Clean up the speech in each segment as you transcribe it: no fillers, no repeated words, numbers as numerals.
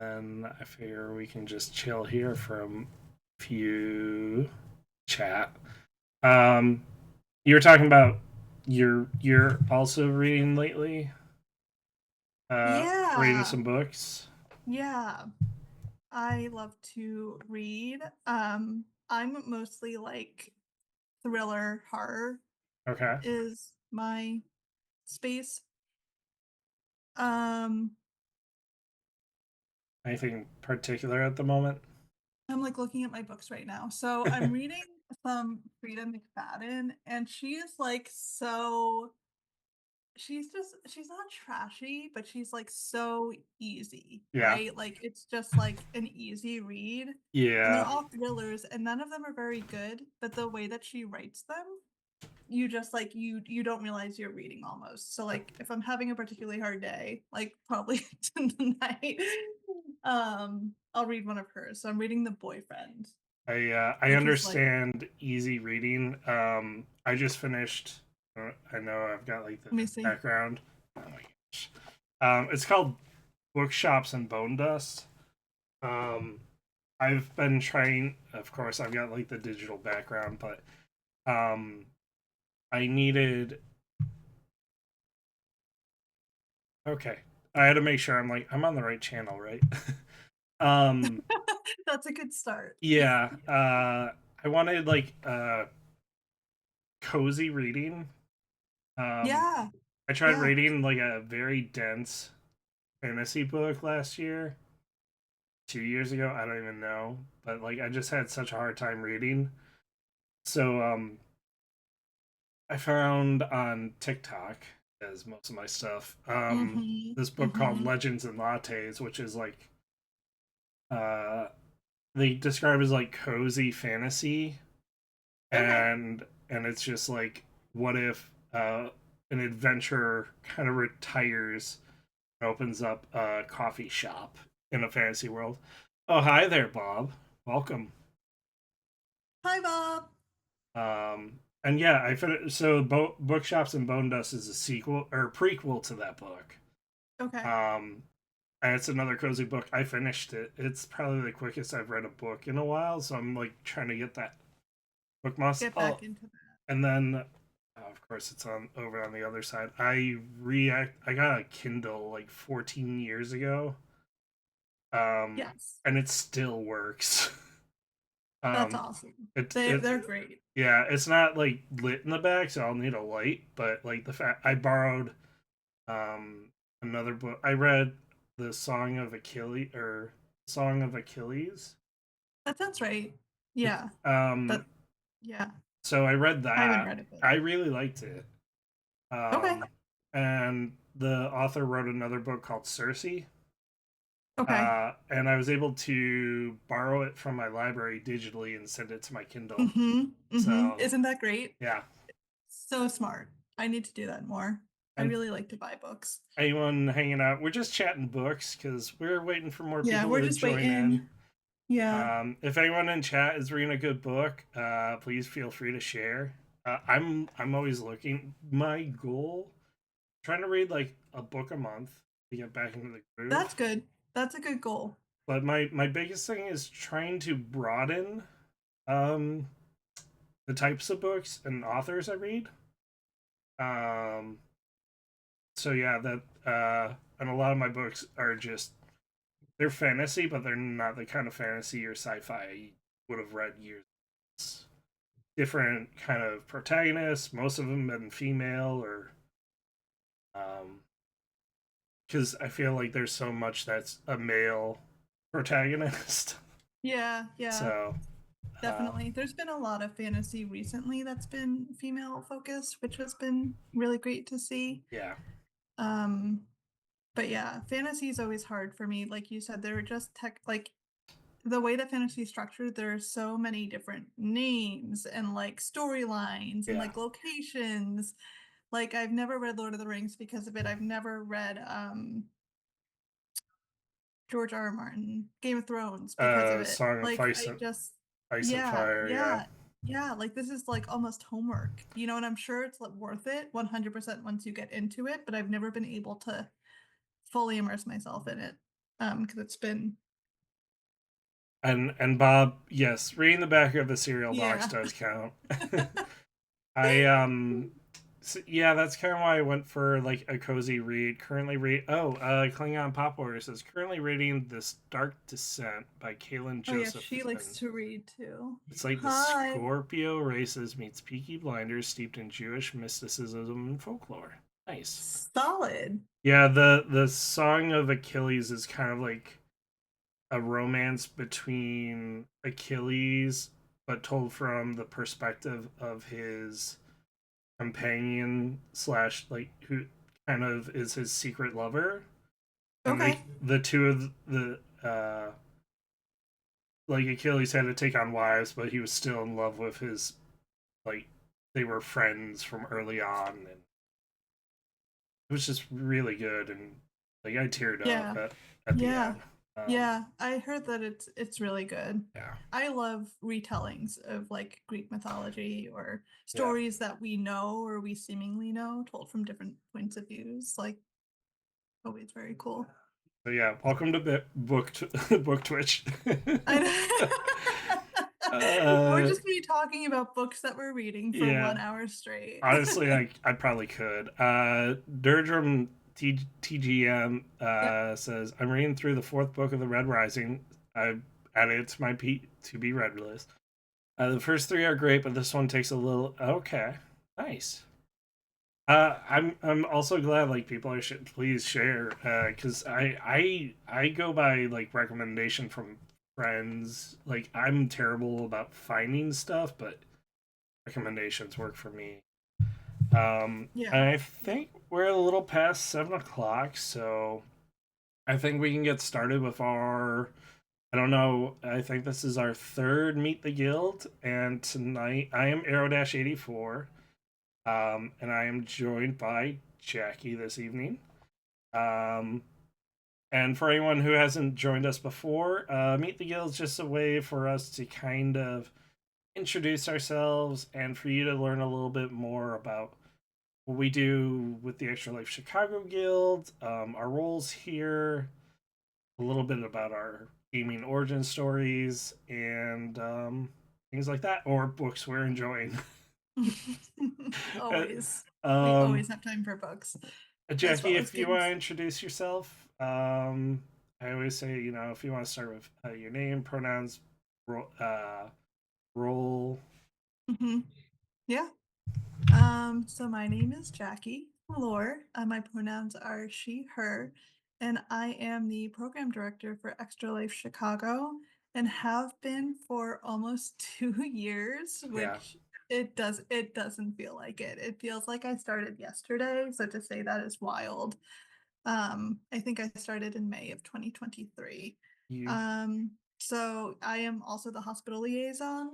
And I figure we can just chill here from few chat. Um, you were talking about you're also reading lately, reading Yeah. some books. Yeah. I love to read. I'm mostly like thriller horror Okay. is my space. Um, Anything particular at the moment? I'm like looking at my books right now. So I'm reading some Frida McFadden, and she is like she's not trashy, but she's like so easy, Yeah. right? Like it's just like an easy read. And they're Yeah. all thrillers, and none of them are very good, but the way that she writes them, you just like you don't realize you're reading almost. So like if I'm having a particularly hard day, like probably tonight, I'll read one of hers. So I'm reading The Boyfriend, I which is like, understand easy reading. I just finished. I know I've got like the let me see. background. Oh my gosh. It's called Bookshops and Bone Dust. Um, I've been trying. Of course, I've got like the digital background, but um, I needed. Okay, I had to make sure I'm on the right channel, right? um, That's a good start. yeah. I wanted like cozy reading. Um, Yeah, I tried yeah. reading like a very dense fantasy book last year, 2 years ago. I don't even know, but like I just had such a hard time reading. So I found on TikTok, as most of my stuff, Mm-hmm. this book called Mm-hmm. Legends and Lattes, which is like uh, they describe as like cozy fantasy, Okay. and it's just like what if an adventurer kind of retires and opens up a coffee shop in a fantasy world. Oh, hi there, Bob. Welcome. Hi, Bob. And yeah, I finished. So, Bookshops and Bone Dust is a sequel or prequel to that book. Okay. Um, and it's another cozy book. I finished it. It's probably the quickest I've read a book in a while. So I'm like trying to get that book must. Get Oh, back into that. and then of course it's on over on the other side. I got a Kindle like 14 years ago. Yes. And it still works. That's um, awesome. it They it they're great. yeah, it's not like lit in the back, so I'll need a light. But like the fact I borrowed um another book, I read the Song of Achilles. That sounds right. It, Yeah. um, That yeah. so I read I haven't that. read it, but I really liked it. okay. And the author wrote another book called Circe. Okay. And I was able to borrow it from my library digitally and send it to my Kindle. Mm-hmm. Mm-hmm. So Isn't that great? yeah. So smart. I need to do that more. I And really like to buy books. anyone hanging out, we're just chatting books because we're waiting for more Yeah, people we're to just join in. waiting. Yeah. If anyone in chat is reading a good book, please feel free to share. I'm always looking. My goal, trying to read like a book a month to get back into the That's groove. good. That's a good goal. But my biggest thing is trying to broaden um, the types of books and authors I read. Um, so yeah, that and a lot of my books are just they're fantasy, but they're not the kind of fantasy or sci-fi you would have read years. It's different kind of protagonists. Most of them been female, or because I feel like there's so much that's a male protagonist. Yeah, yeah, So definitely. There's been a lot of fantasy recently that's been female focused, which has been really great to see. yeah, Um, but yeah, fantasy is always hard for me. Like you said, there are just like the way that fantasy is structured, there are so many different names and like storylines and yeah. like locations. Like I've never read Lord of the Rings because of it. I've never read George R. R. Martin, Game of Thrones because of it. Song of Like I just Ice and yeah, Fire. Yeah, yeah. Yeah, like this is like almost homework, you know, and I'm sure it's like worth it 100% once you get into it, but I've never been able to fully immerse myself in it. because it's been And Bob, yes, reading the back of the cereal box yeah. does count. I yeah, that's kind of why I went for like a cozy read. Currently read Klingon Pop Warrior says currently reading This Dark Descent by Kaylin Oh yeah, she likes Josephson. to read too. It's like the Hi. Scorpio races meets Peaky Blinders steeped in Jewish mysticism and folklore. Nice. Solid. Yeah, the Song of Achilles is kind of like a romance between Achilles, but told from the perspective of his companion slash like who kind of is his secret lover, and Okay. the two of the like Achilles had to take on wives, but he was still in love with his like they were friends from early on, and it was just really good, and like I teared up Yeah. at the Yeah. end. Yeah. I heard that it's really good. Yeah, I love retellings of like Greek mythology or yeah. stories that we know or we seemingly know, told from different points of views. Like always very cool. So yeah, welcome to book Twitch. I We're uh, just gonna be talking about books that we're reading for yeah, 1 hour straight. honestly, I probably could. Durdrum TGM Yep. says I'm reading through the fourth book of the Red Rising. I added it to my to be read list. The first three are great, but this one takes a little. Okay, nice. I'm also glad like people are please share because I go by like recommendation from friends. Like I'm terrible about finding stuff, but recommendations work for me. Yeah. And I think we're a little past 7 o'clock, so I think we can get started with our. I don't know. I think this is our third Meet the Guild, and tonight I am Aerodash 84. And I am joined by Jackie this evening. Um, and for anyone who hasn't joined us before, Meet the Guild is just a way for us to kind of introduce ourselves and for you to learn a little bit more about what we do with the Extra Life Chicago Guild, our roles here, a little bit about our gaming origin stories, and things like that, or books we're enjoying. Always. We um, always have time for books as Jackie, well as if you want to games. introduce yourself, I always say, if you want to start with your name, pronouns, role. Hmm. Yeah. So my name is Jackie Lore. My pronouns are she, her, and I am the program director for Extra Life Chicago and have been for almost 2 years, Yeah, which it doesn't feel like it. It feels like I started yesterday, so to say that is wild. I think I started in May of 2023. you. So I am also the hospital liaison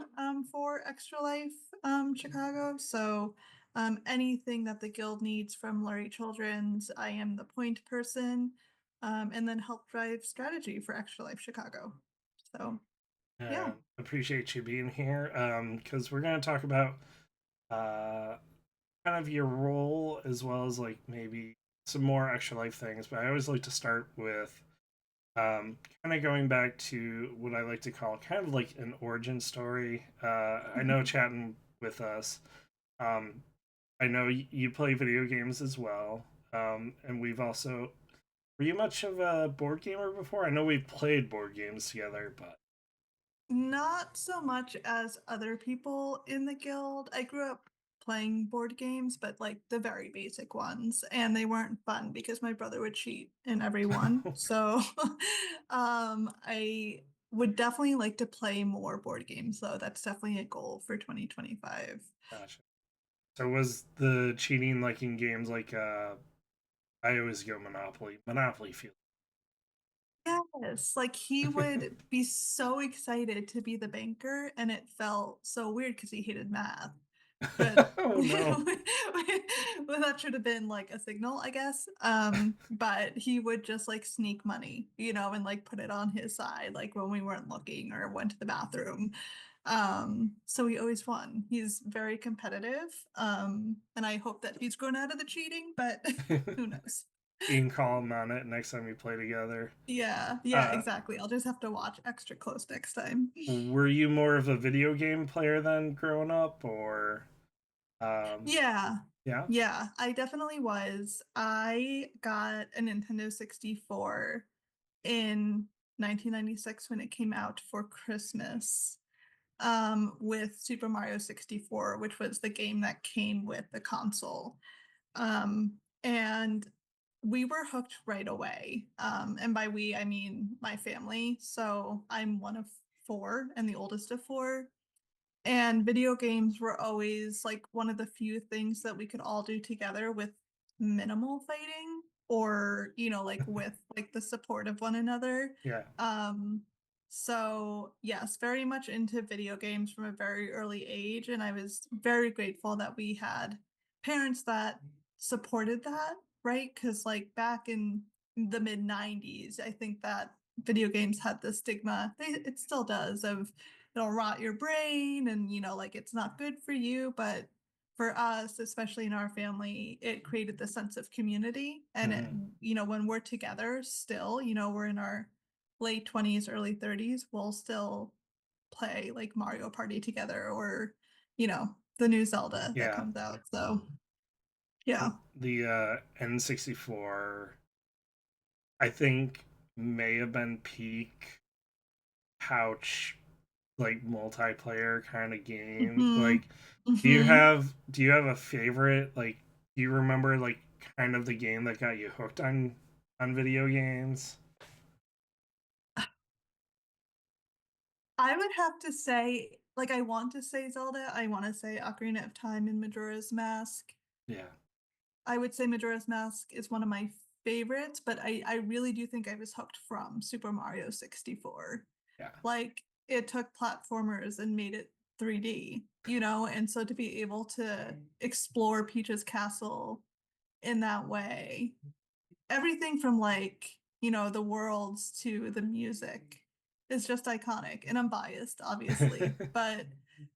for Extra Life Chicago. So anything that the guild needs from Lurie Children's, I am the point person, and then help drive strategy for Extra Life Chicago. So yeah. Appreciate you being here. Because we're gonna talk about uh kind of your role as well as like maybe some more extra life things. But I always like to start with kind of going back to what I like to call kind of like an origin story. I know chatting with us. Um, I know you play video games as well. And we've also. Were you much of a board gamer before? I know we've played board games together, but. Not so much as other people in the guild. I grew up playing board games, but like the very basic ones, and they weren't fun because my brother would cheat in every one. So I would definitely like to play more board games though. That's definitely a goal for 2025. Gotcha. So was the cheating like in games like I always go Monopoly. Monopoly feel. Yes, like he would be so excited to be the banker, and it felt so weird because he hated math. But Oh no. well, that should have been like a signal, I guess. But he would just like sneak money, and like put it on his side, like when we weren't looking or went to the bathroom. So he always won. He's very competitive. And I hope that he's grown out of the cheating, but who knows? You can call him on it next time we play together. Yeah, yeah, Uh, exactly. I'll just have to watch extra close next time. were you more of a video game player then growing up, or um, Yeah. yeah? Yeah, I definitely was. I got a Nintendo 64 in 1996 when it came out for Christmas, with Super Mario 64, which was the game that came with the console. And we were hooked right away. And by we, I mean my family. So I'm one of four and the oldest of four. And video games were always like one of the few things that we could all do together with minimal fighting or, like with like the support of one another. Yeah. Um, so yes, very much into video games from a very early age. And I was very grateful that we had parents that supported that, right? Because like back in the mid 90s, I think that video games had the stigma, it still does, of it'll rot your brain and like it's not good for you, but for us, especially in our family, it created the sense of community. And it, Hmm. when we're together still, we're in our late 20s, early 30s, we'll still play like Mario Party together, or the new Zelda that Yeah. comes out. So yeah. The N64, I think, may have been peak pouch like multiplayer kind of game. Hmm. Like, Hmm. do you have a favorite? Like, do you remember like kind of the game that got you hooked on video games? I would have to say, like, I want to say Zelda, I want to say Ocarina of Time and Majora's Mask. Yeah. I would say Majora's Mask is one of my favorites, but I really do think I was hooked from Super Mario 64. Yeah. Like, it took platformers and made it 3D, and so to be able to explore Peach's castle in that way, everything from like, the worlds to the music is just iconic. And I'm biased, obviously, but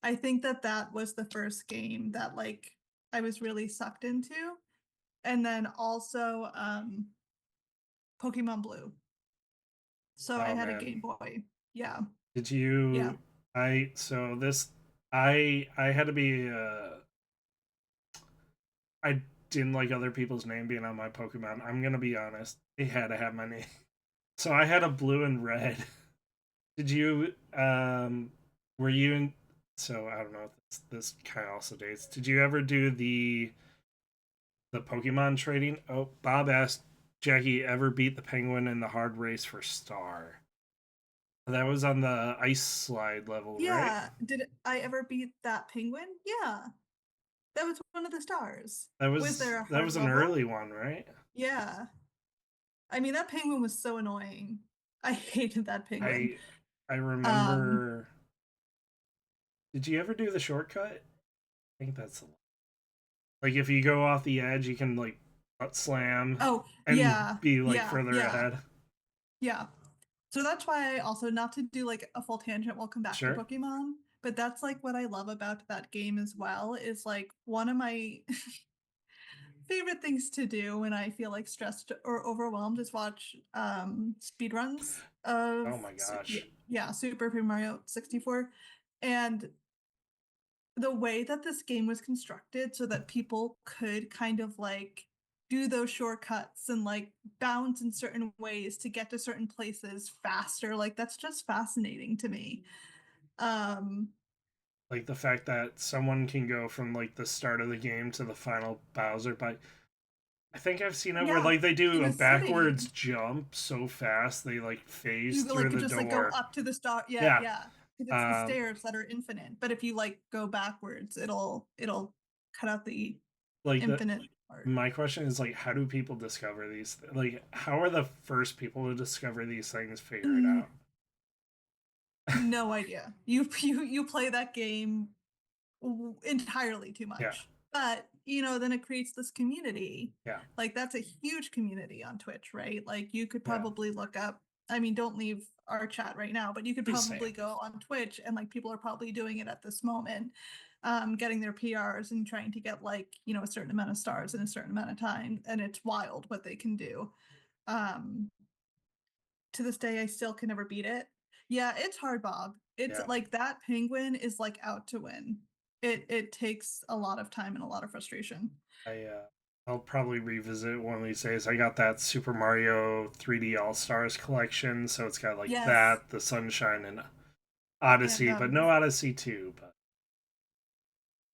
I think that that was the first game that like I was really sucked into. And then also Pokemon Blue. So I Oh had a man. Game Boy. Yeah. Did Yeah. you I so this I had to be I didn't like other people's name being on my Pokemon. I'm gonna be honest. They had to have my name. So I had a blue and red. Did you were you in so I don't know if this kind of also dates. Did you ever do the Pokemon trading? Oh, Bob asked Jackie ever beat the penguin in the hard race for Star. That was on the ice slide level, right? Yeah. Did I ever beat that penguin? Yeah. That was one of the stars. Was there a That hard was an level? early one, right? Yeah. I mean, that penguin was so annoying. I hated that penguin. I I Um, remember. Did you ever do the shortcut? I think that's like if you go off the edge, you can like butt slam oh, and yeah, be like yeah, further yeah, ahead. yeah. So that's why I also, not to do like a full tangent, we'll come back to Sure. Pokemon, but that's like what I love about that game as well, is like one of my favorite things to do when I feel like stressed or overwhelmed is watch speed runs of Oh my gosh. yeah, Super Mario 64. And the way that this game was constructed so that people could kind of like do those shortcuts and like bounce in certain ways to get to certain places faster, like that's just fascinating to me. um Like the fact that someone can go from like the start of the game to the final Bowser by I think I've seen it where yeah, like they do in a a backwards sitting. jump so fast they like phase You through like could the just like go door. up to the start. Yeah, Yeah. yeah, because it's the Um stairs that are infinite, but if you like go backwards, it'll cut out the like the infinite part. my question is like how do people discover these like how are the first people to discover these things figure it Mm, out? no idea. You play that game entirely too Yeah. much. But, then it creates this community. Yeah. Like, that's a huge community on Twitch, right? Like, you could Yeah. probably look up I mean, don't leave our chat right now, but you could Just saying. probably go on Twitch and like people are probably doing it at this moment, getting their PRs and trying to get like, you know, a certain amount of stars in a certain amount of time. And it's wild what they can do. Um, to this day, I still can never beat it. Yeah, it's hard, Bob. It's Yeah. like that penguin is like out to win. It takes a lot of time and a lot of frustration. I'll probably revisit one of these days. I got that Super Mario 3D All Stars collection, so it's got like Yes, that, the Sunshine, and and Odyssey, but no Odyssey 2.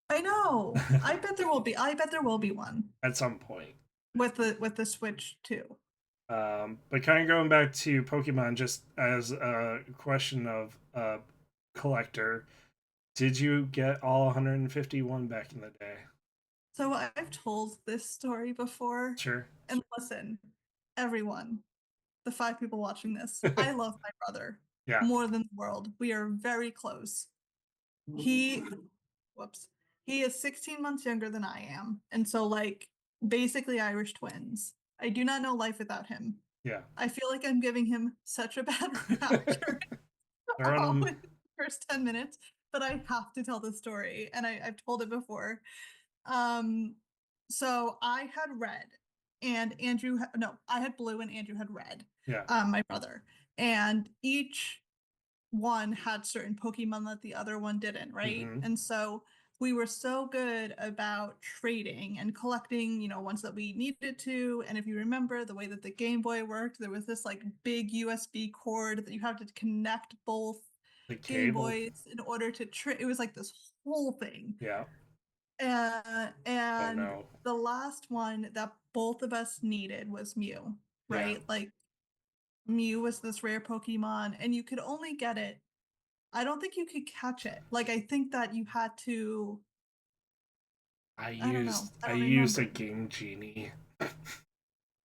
I know. But I bet there will be. I bet there will be one at some point. with the Switch too. But kind of going back to Pokemon, just as a question of collector, did you get all 151 back in the day? So I've told this story before, Sure. and listen, everyone, the 5 people watching this, I love my brother Yeah. more than the world. We are very close. He, whoops, he is 16 months younger than I am, and so like basically Irish twins. I do not know life without him. Yeah. I feel like I'm giving him such a bad rap during Throwing all them. the first 10 minutes, but I have to tell the story, and I've told it before. Um, so I had red, and Andrew, no, I had blue, and Andrew had red. Yeah. My brother, and each one had certain Pokemon that the other one didn't, right? Mm-hmm. And so we were so good about trading and collecting, you know, ones that we needed to. And if you remember the way that the Game Boy worked, there was this like big USB cord that you had to connect both The Game cable. Boys in order to trade. It was like this whole thing. Yeah. Oh And no. the last one that both of us needed was Mew, Yeah. right? Like Mew was this rare Pokemon, and you could only get it. I don't think you could catch it. Like I think that you had to. I don't know. I I don't used a remember. Game Genie.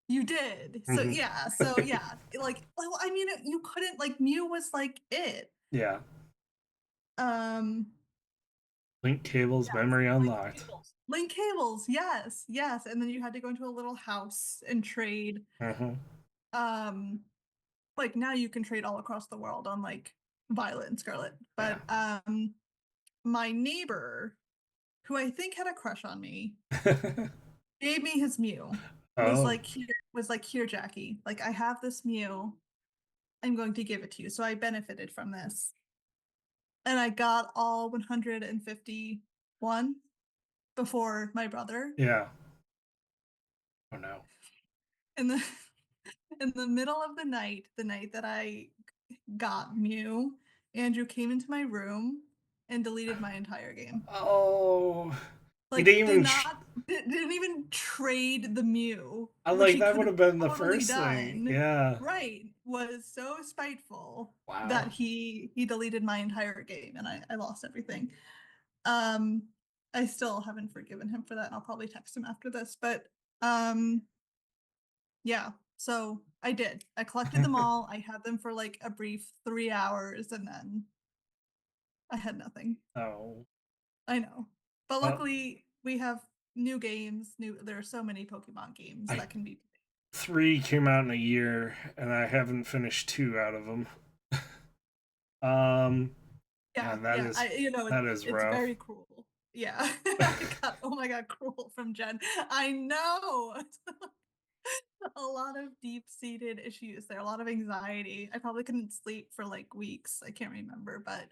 You did. So Mm-hmm. yeah. So yeah. Like well, I mean, you couldn't like Mew was like it. Yeah. Um. Link cables, Yes. memory Link unlocked. cables. Link cables. Yes. Yes. And then you had to go into a little house and trade. Mm-hmm. Um. Like now you can trade all across the world on like Violet and Scarlet. Yeah. But my neighbor, who I think had a crush on me, gave me his Mew. Oh. Was like here, Jackie. Like I have this Mew. I'm going to give it to you. So I benefited from this. And I got all 151 before my brother. Yeah. Oh no. In the in the middle of the night that I got Mew, Andrew came into my room and deleted my entire game. Oh. He Like didn't did even. not didn't even trade the Mew, I which like he that could would have have been the totally first thing. done. Yeah. Right. Was so spiteful Wow. that he deleted my entire game and I lost everything. Um I still haven't forgiven him for that and I'll probably text him after this. But um yeah, so I did. I collected them all. I had them for like a brief 3 hours and then I had nothing. Oh. I know. But Well, luckily we have new games. There are so many Pokemon games I that can be. 3 came out in a year, and I haven't finished 2 out of them. Um. Yeah, Man, yeah. that is It's rough. very cruel. Yeah. I got oh my god, cruel from Jen. I know. A lot of deep-seated issues there, a lot of anxiety. I probably couldn't sleep for like weeks. I can't remember, but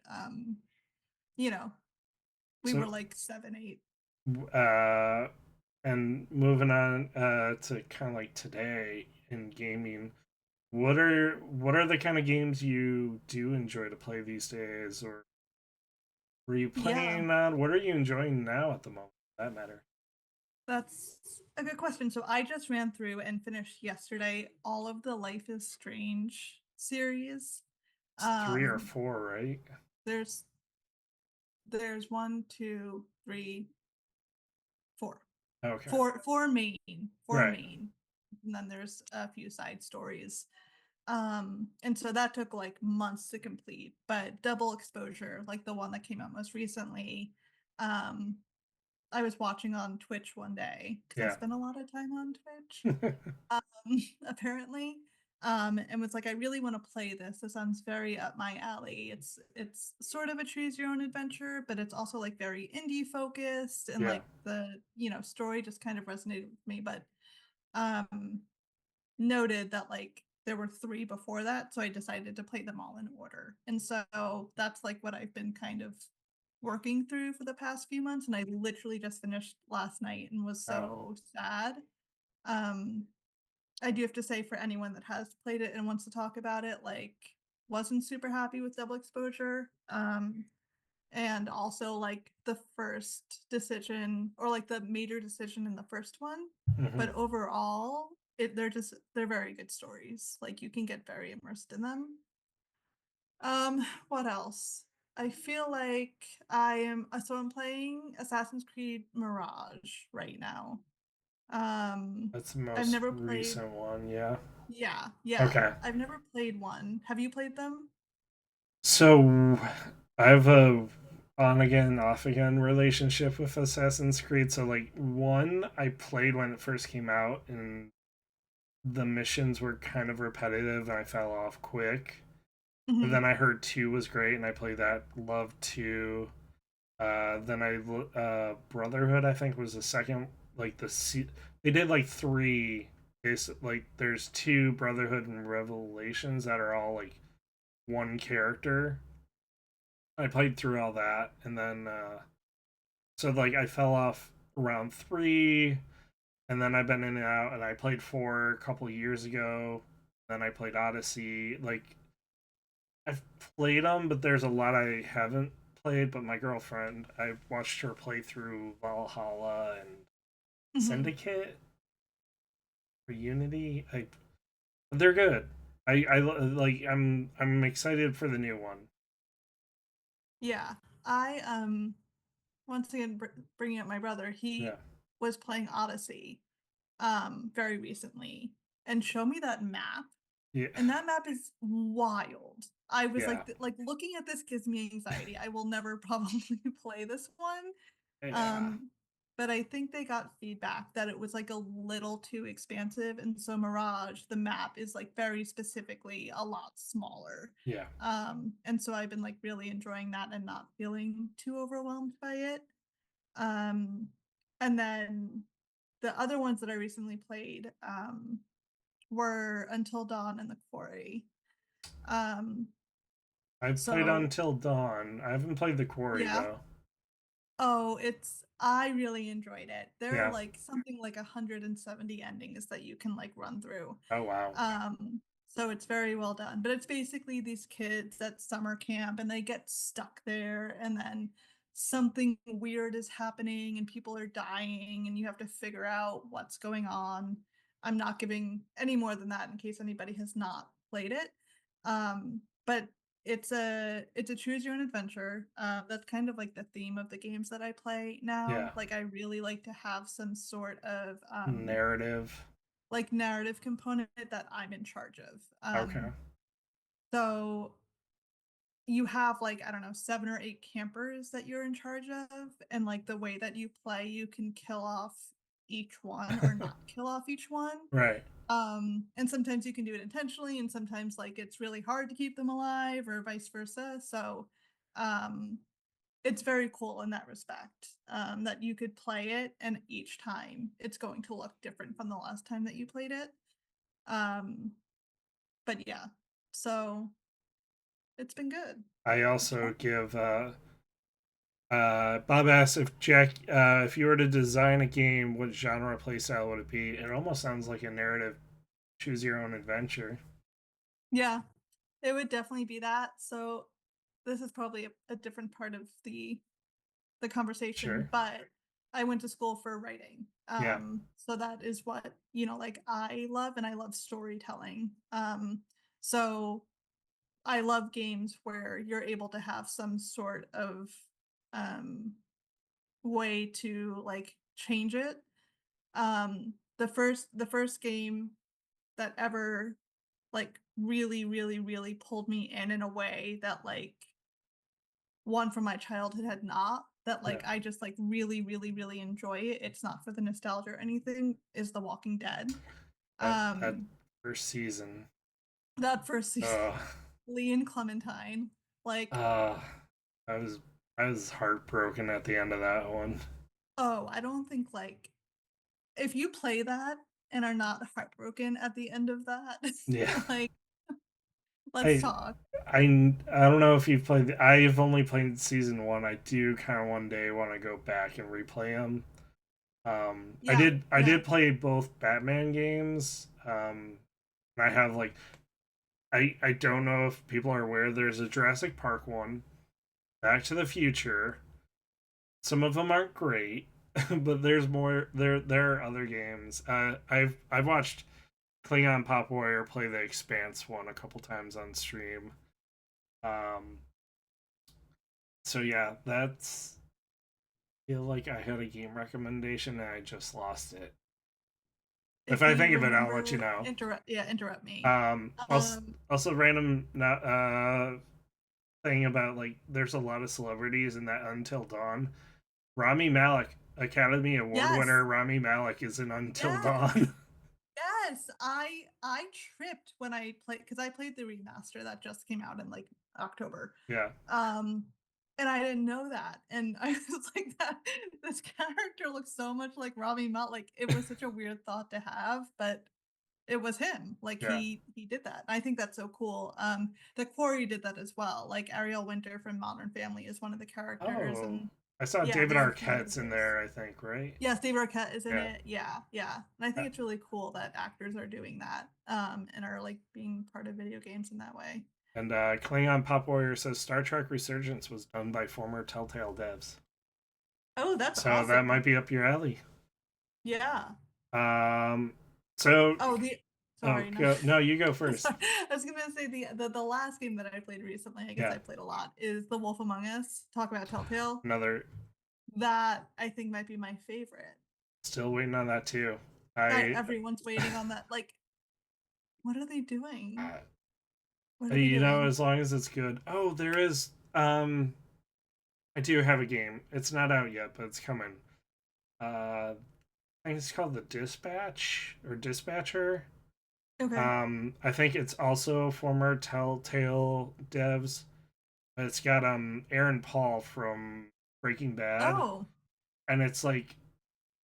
you know, we were So, like 7, 8. uh, and moving on to kind of like today in gaming, what are the kind of games you do enjoy to play these days, or were you Yeah, playing on? What are you enjoying now at the moment? For that matter, that's a good question. So I just ran through and finished yesterday all of the Life is Strange series. it's 3 or Um, 4, right? there's one, two, three, four. Okay, Four right. main. And then there's a few side stories. And so that took like months to complete, but Double Exposure, like the one that came out most recently, um, I was watching on Twitch one day because I Yeah. spend a lot of time on Twitch, apparently. and was like, I really want to play this. This sounds very up my alley. It's sort of a choose your own adventure, but it's also like very indie focused, and Yeah. like the story just kind of resonated with me. But um, noted that like there were three before that, so I decided to play them all in order, and so that's like what I've been kind of working through for the past few months, and I literally just finished last night and was Oh. so sad. Um, I do have to say, for anyone that has played it and wants to talk about it, like, wasn't super happy with double exposure. And also like the first decision, or like the major decision in the first one. Hmm. But overall, they're very good stories. Like, you can get very immersed in them. What else? I feel like I'm playing Assassin's Creed Mirage right now. Um, That's the I've most never played. recent one. Yeah. Yeah, yeah. Okay. I've never played one. Have you played them? So I have a on again, off again relationship with Assassin's Creed. So like one I played when it first came out, and the missions were kind of repetitive, and I fell off quick. But Hmm. then I heard two was great, and I played that. Loved two. Then Brotherhood, I think, was the second. Like they did like three. Like there's two Brotherhood and Revelations that are all like one character. I played through all that, and then so like I fell off around three, and then I've been in and out, and I played four a couple of years ago. Then I played Odyssey. Like I've played them, but there's a lot I haven't played. But my girlfriend, I watched her play through Valhalla and Hmm. Syndicate for Unity. They're good. I like. I'm excited for the new one. Yeah. I once again bringing up my brother, Yeah. he was playing Odyssey very recently and showed me that map, Yeah. and that map is wild. I was Yeah. like looking at this gives me anxiety. I will never probably play this one. Yeah. Um, but I think they got feedback that it was like a little too expansive, and so Mirage, the map is like very specifically a lot smaller. Yeah. And so I've been like really enjoying that and not feeling too overwhelmed by it. Um, and then the other ones that I recently played were Until Dawn and The Quarry. Um, I've played so Until Dawn. I haven't played The Quarry yeah. though. Oh, I really enjoyed it. There are Yeah. like something like 170 endings that you can like run through. Oh wow. So it's very well done. But it's basically these kids at summer camp, and they get stuck there, and then something weird is happening and people are dying, and you have to figure out what's going on. I'm not giving any more than that in case anybody has not played it. But it's a choose your own adventure. That's kind of like the theme of the games that I play now. Yeah. Like, I really like to have some sort of Narrative. like narrative component that I'm in charge of. Okay. So you have like, I don't know, 7 or 8 campers that you're in charge of, and like the way that you play, you can kill off each one or not kill off each one. Right. And sometimes you can do it intentionally, and sometimes like it's really hard to keep them alive, or vice versa. So um it's very cool in that respect, that you could play it and each time it's going to look different from the last time that you played it. um but yeah, so it's been good. I It's also fun. give Bob asked if Jack if you were to design a game, what genre playstyle would it be? It almost sounds like a narrative choose your own adventure. Yeah, it would definitely be that. So this is probably a different part of the conversation, Sure. but I went to school for writing. Yeah. So that is what, like, I love, and I love storytelling. So I love games where you're able to have some sort of um way to like change it. The first game that ever like really, really, really pulled me in a way that like one from my childhood had not, that Yeah. like I just like really, really, really enjoy it. It's not for the nostalgia or anything, is The Walking Dead. That Um first season. That first season, Uh, Lee and Clementine. Like, uh, I was I was heartbroken at the end of that one. oh, I don't think like if you play that and are not heartbroken at the end of that, Yeah, like, let's I talk. I don't know if you've played. I've only played season one. I do kind of one day want to go back and replay them. I Yeah, did. I yeah. did play both Batman games. And I have like I don't know if people are aware. There's a Jurassic Park one, Back to the Future. Some of them aren't great, but there's more. There are other games. I've watched Klingon Pop Warrior play the Expanse one a couple times on stream. Um, so yeah, that's feel like I had a game recommendation and I just lost it. If If I you think of it, I'll let you remember, know. interrupt me. Also, Um, also random thing about like there's a lot of celebrities in that Until Dawn. Rami Malek, Academy Award yes, winner Rami Malek is in Until yes. Dawn. Yes, I tripped when I played because I played the remaster that just came out in like October. Yeah. Um and I didn't know that. And I was like that this character looks so much like Robbie Melt. Like it was such a weird thought to have, but it was him. Like Yeah. he did that. I think that's so cool. The Quarry did that as well. Like Ariel Winter from Modern Family is one of the characters Oh, and I saw yeah, David there are a few Arquette's in others. there. I think right. Yeah, Steve Arquette is in Yeah. it. Yeah, yeah. And I think it's really cool that actors are doing that, and are like being part of video games in that way. And Klingon Pop Warrior says Star Trek Resurgence was done by former Telltale devs. Oh, that's So that awesome. might be up your alley. Yeah. Um, so, Oh, the oh, sorry, no. go, no, you go Sorry. first. I was gonna say the last game that I played recently, I guess Yeah, I played a lot, is The Wolf Among Us. Talk about Telltale. another. That I think might be my favorite. Still waiting on that too. That I, everyone's waiting on that. Like, what are they doing? What are they you know, doing? as long as it's good. Oh, there is. I do have a game. It's not out yet, but it's coming. I think it's called the Dispatch or Dispatcher. Okay. I think it's also former Telltale devs. But it's got Aaron Paul from Breaking Bad, Oh, and it's like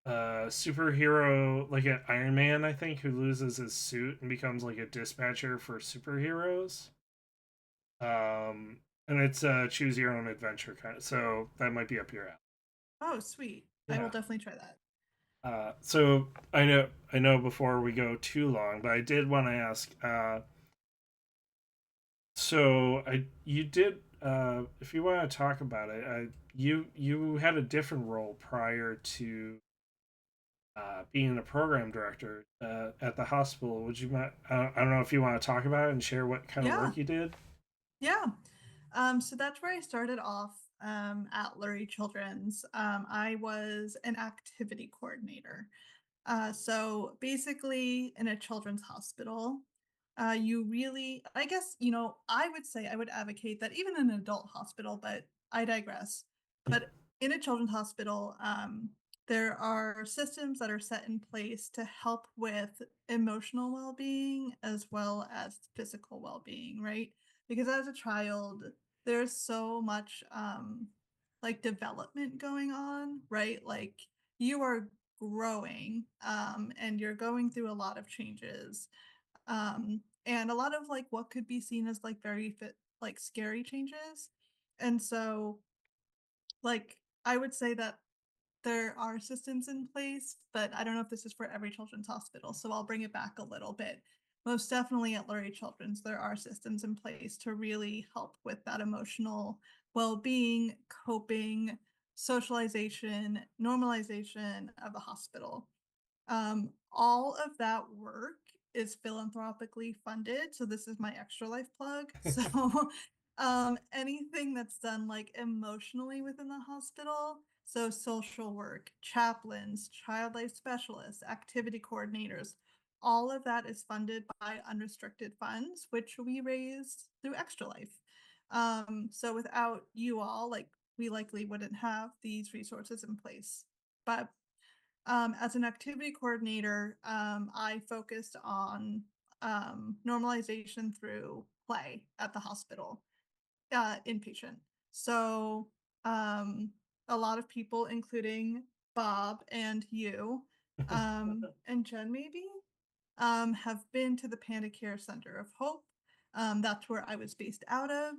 a superhero, like an Iron Man, I think, who loses his suit and becomes like a dispatcher for superheroes. Um, and it's a choose your own adventure kind of. So that might be up your alley. oh, sweet. I will Yeah. definitely try that. So I know before we go too long, but I did want to ask. So I you did if you want to talk about it, you had a different role prior to being a program director at the hospital. Would you mind? I don't know if you want to talk about it and share what kind of Yeah, work you did. yeah. So that's where I started off at Lurie Children's. I was an activity coordinator. So basically, in a children's hospital, you really, I guess, I would say I would advocate that even in an adult hospital, but I digress. But in a children's hospital, there are systems that are set in place to help with emotional well being as well as physical well being, right? Because as a child, there's so much like development going on, right? Like you are growing and you're going through a lot of changes and a lot of like what could be seen as like very like scary changes. And so like I would say that there are systems in place, but I don't know if this is for every children's hospital, so I'll bring it back a little bit. Most definitely at Lurie Children's, there are systems in place to really help with that emotional well-being, coping, socialization, normalization of the hospital. All of that work is philanthropically funded. So this is my extra life plug. So anything that's done like emotionally within the hospital, so social work, chaplains, child life specialists, activity coordinators, all of that is funded by unrestricted funds, which we raise through Extra Life. So without you all, like we likely wouldn't have these resources in place. But as an activity coordinator, I focused on normalization through play at the hospital, inpatient. So um, a lot of people, including Bob and you, and Jen maybe, have been to the Panda Care Center of Hope. That's where I was based out of.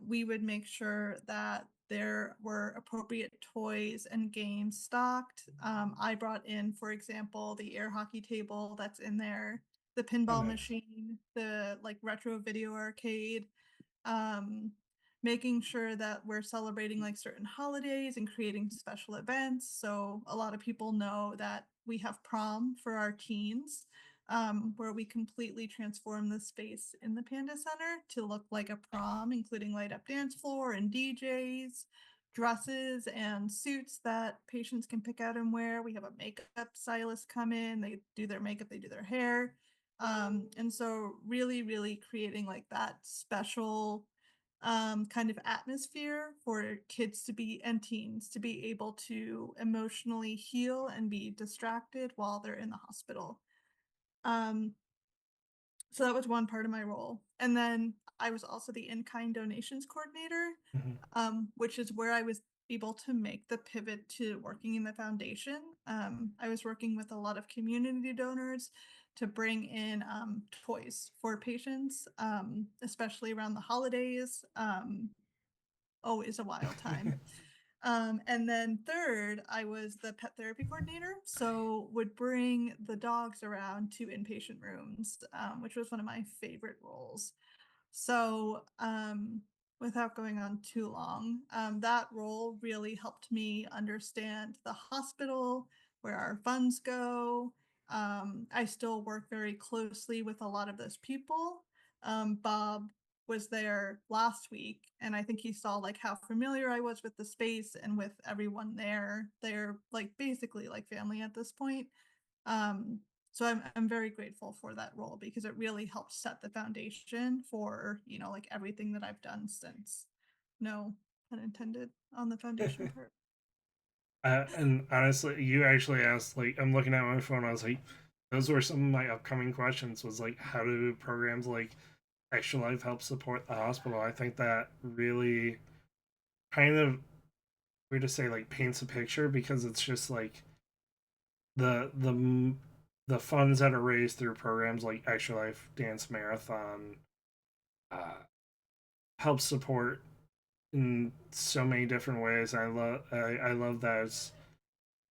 We would make sure that there were appropriate toys and games stocked. I brought in, for example, the air hockey table that's in there, the Oh, pinball nice. machine, the like retro video arcade, um, making sure that we're celebrating like certain holidays and creating special events. So a lot of people know that we have prom for our teens, where we completely transform the space in the Panda Center to look like a prom, including light up dance floor and DJs, dresses and suits that patients can pick out and wear. We have a makeup stylist come in, they do their makeup, they do their hair. And so really, really creating like that special kind of atmosphere for kids to be and teens to be able to emotionally heal and be distracted while they're in the hospital. Um, so that was one part of my role. And then I was also the in-kind donations coordinator, Mhm. which is where I was able to make the pivot to working in the foundation. I was working with a lot of community donors to bring in toys for patients, especially around the holidays. Always a wild time. And then third, I was the pet therapy coordinator, so would bring the dogs around to inpatient rooms, which was one of my favorite roles. So, without going on too long, that role really helped me understand the hospital, where our funds go. I still work very closely with a lot of those people. Bob was there last week, and I think he saw like how familiar I was with the space and with everyone there. They're like basically like family at this point. Um, so I'm very grateful for that role because it really helped set the foundation for, like everything that I've done since. No pun intended on the foundation part. And honestly, you actually asked, like, I'm looking at my phone, I was like, those were some of my upcoming questions was like, how do programs like Extra Life help support the hospital? I think that really kind of weird to say like paints a picture because it's just like the the funds that are raised through programs like Extra Life Dance Marathon uh, help support in so many different ways. I love that it's,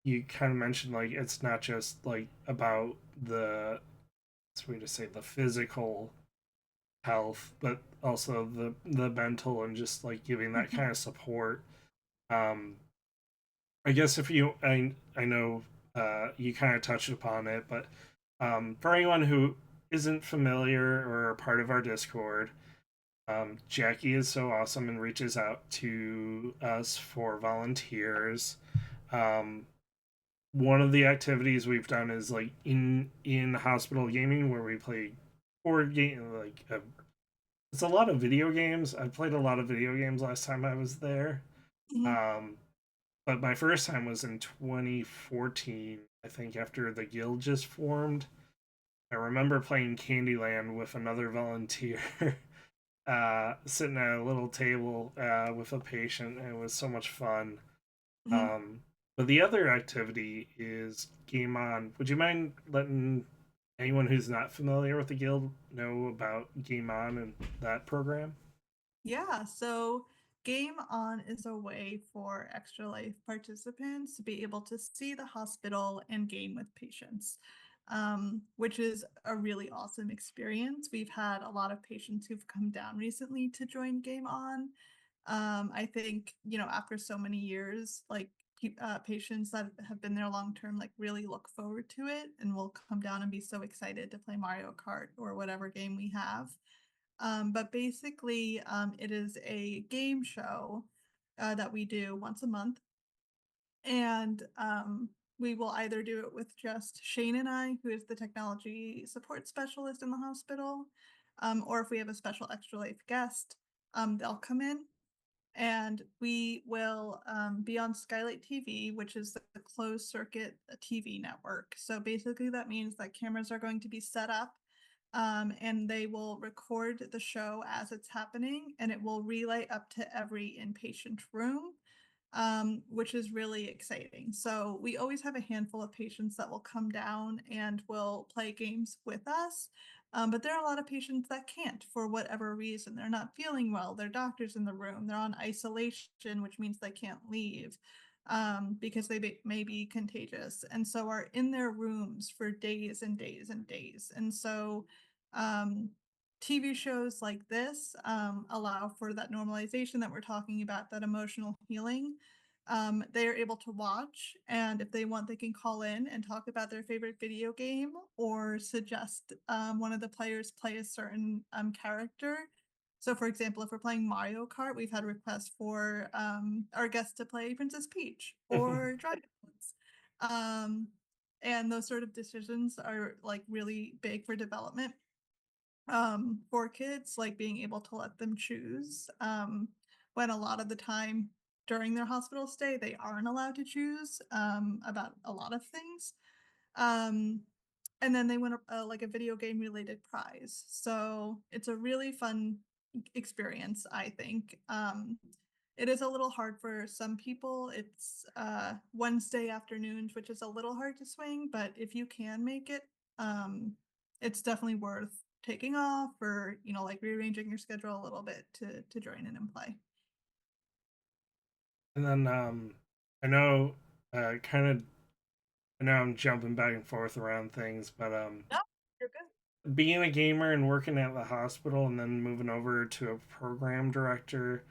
you kind of mentioned like it's not just like about the it's weird to say the physical health, but also the mental and just like giving that kind of support. Um, I guess if you I know you kind of touched upon it, but for anyone who isn't familiar or a part of our Discord, Jackie is so awesome and reaches out to us for volunteers. Um, One of the activities we've done is like in hospital gaming where we play board game it's a lot of video games. I played a lot of video games last time I was there. Mhm, Um, but my first time was in 2014, I think, after the guild just formed. I remember playing Candyland with another volunteer, sitting at a little table with a patient, and it was so much fun. mhm. Um, but the other activity is Game On. Would you mind letting anyone who's not familiar with the guild know about Game On and that program? Yeah, so Game On is a way for Extra Life participants to be able to see the hospital and game with patients, which is a really awesome experience. We've had a lot of patients who've come down recently to join Game On. I think, after so many years, like patients that have been there long term, like really look forward to it and will come down and be so excited to play Mario Kart or whatever game we have. But basically, it is a game show that we do once a month. And we will either do it with just Shane and I, who is the technology support specialist in the hospital, or if we have a special Extra Life guest, they'll come in and we will be on Skylight TV, which is the closed circuit TV network. So basically, that means that cameras are going to be set up and they will record the show as it's happening, and it will relay up to every inpatient room, which is really exciting. So we always have a handful of patients that will come down and will play games with us. But there are a lot of patients that can't for whatever reason. They're not feeling well. Their doctor's in the room. They're on isolation, which means they can't leave because they may be contagious. And so are in their rooms for days and days and days. And so um, TV shows like this allow for that normalization that we're talking about, that emotional healing. They are able to watch, and if they want, they can call in and talk about their favorite video game or suggest one of the players play a certain character. So, for example, if we're playing Mario Kart, we've had requests for our guests to play Princess Peach or Dragon Quest. And those sort of decisions are like really big for development for kids, like being able to let them choose when a lot of the time during their hospital stay they aren't allowed to choose about a lot of things. um and then they win like a video game related prize, so it's a really fun experience, I think. It is a little hard for some people. It's Wednesday afternoons, which is a little hard to swing, but if you can make it, um it's definitely worth taking off, or like rearranging your schedule a little bit to join in and play. And then I know kind of I know I'm jumping back and forth around things, but No, you're good. being a gamer and working at the hospital and then moving over to a program director,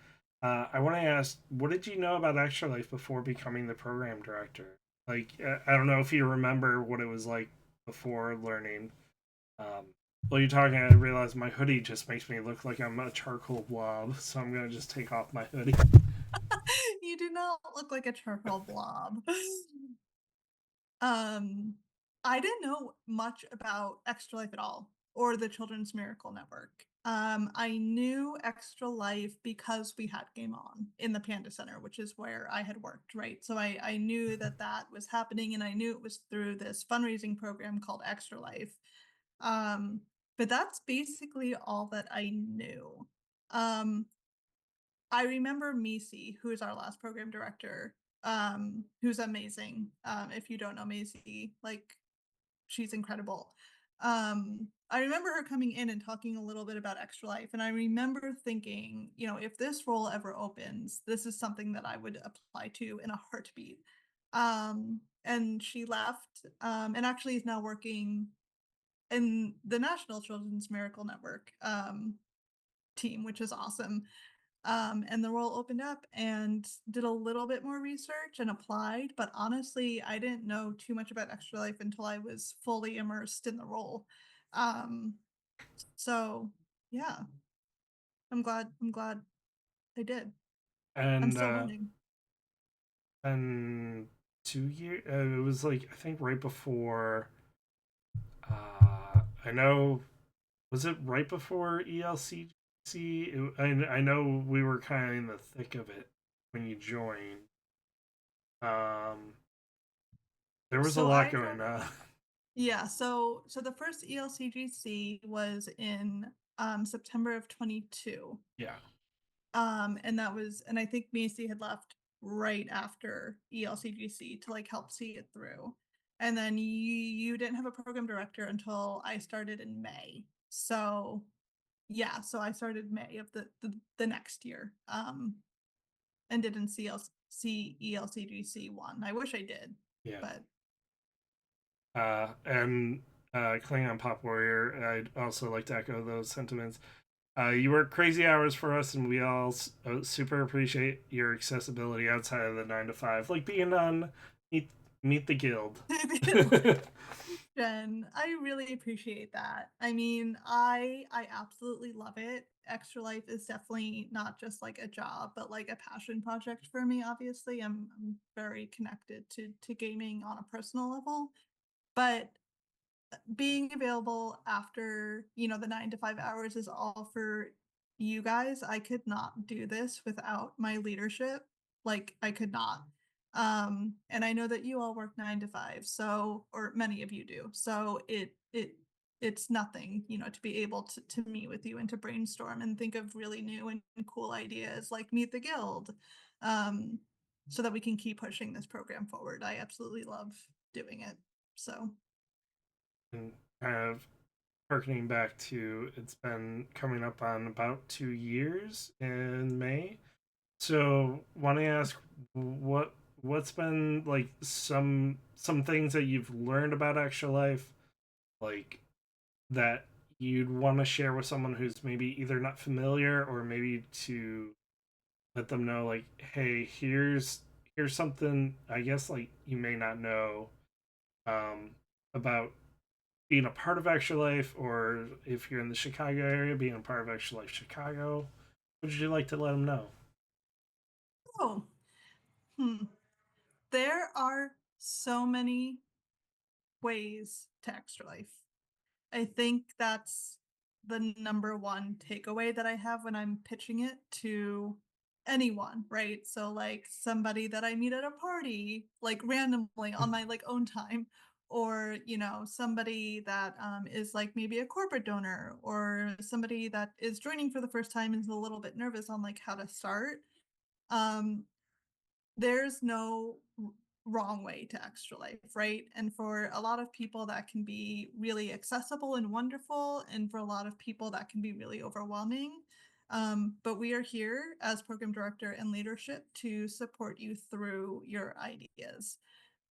I want to ask, what did you know about Extra Life before becoming the program director? Like, I don't know if you remember what it was like before learning. While you're talking, I realized my hoodie just makes me look like I'm a charcoal blob, so I'm gonna just take off my hoodie. You do not look like a charcoal blob. Um, I didn't know much about Extra Life at all, or the Children's Miracle Network. I knew Extra Life because we had Game On in the Panda Center, which is where I had worked, right? So I knew that that was happening, and I knew it was through this fundraising program called Extra Life. Um, but that's basically all that I knew. Um, I remember Macy, who is our last program director, who's amazing. If you don't know Macy, like, she's incredible. I remember her coming in and talking a little bit about Extra Life, and I remember thinking, if this role ever opens, this is something that I would apply to in a heartbeat. And she left, and actually is now working in the National Children's Miracle Network team, which is awesome. And the role opened up, and did a little bit more research and applied. But honestly, I didn't know too much about Extra Life until I was fully immersed in the role. Um, so yeah, I'm glad I did. I'm And still learning. and 2 years, it was like I think right before. I know, was it right before ELCC? I know we were kind of in the thick of it when you joined. Um, there was a So lot I going joined. on. Yeah, so the first ELCGC was in September of 22. Yeah, And that was, and I think Macy had left right after ELCGC to like help see it through. And then you didn't have a program director until I started in May. So yeah, so I started May of the next year. And didn't see ELCGC one. I wish I did, yeah. but And Klingon Pop Warrior, I'd also like to echo those sentiments. You work crazy hours for us, and we all super appreciate your accessibility outside of the 9 to 5, like being on Meet the Guild. Jen, I really appreciate that. I mean, I absolutely love it. Extra Life is definitely not just like a job, but like a passion project for me. Obviously, I'm very connected to gaming on a personal level, but being available after, the 9 to 5 hours is all for you guys. I could not do this without my leadership. Like, I could not. And I know that you all work 9 to 5, so, or many of you do. So it it's nothing, to be able to meet with you and to brainstorm and think of really new and cool ideas like Meet the Guild, um, so that we can keep pushing this program forward. I absolutely love doing it. So, And kind of harkening back to, it's been coming up on about 2 years in May. So want to ask what's been like some things that you've learned about Extra Life, like that you'd want to share with someone who's maybe either not familiar, or maybe to let them know like, hey, here's something I guess like you may not know um about being a part of Extra Life, or if you're in the Chicago area, being a part of Extra Life Chicago. Would you like to let them know? oh, hmm. There are so many ways to Extra Life. I think that's the number one takeaway that I have when I'm pitching it to anyone, right? So like somebody that I meet at a party, like randomly on my like own time, or somebody that is like maybe a corporate donor, or somebody that is joining for the first time and is a little bit nervous on like how to start. Um, there's no wrong way to Extra Life, right? And for a lot of people, that can be really accessible and wonderful. And for a lot of people, that can be really overwhelming. But we are here as program director and leadership to support you through your ideas.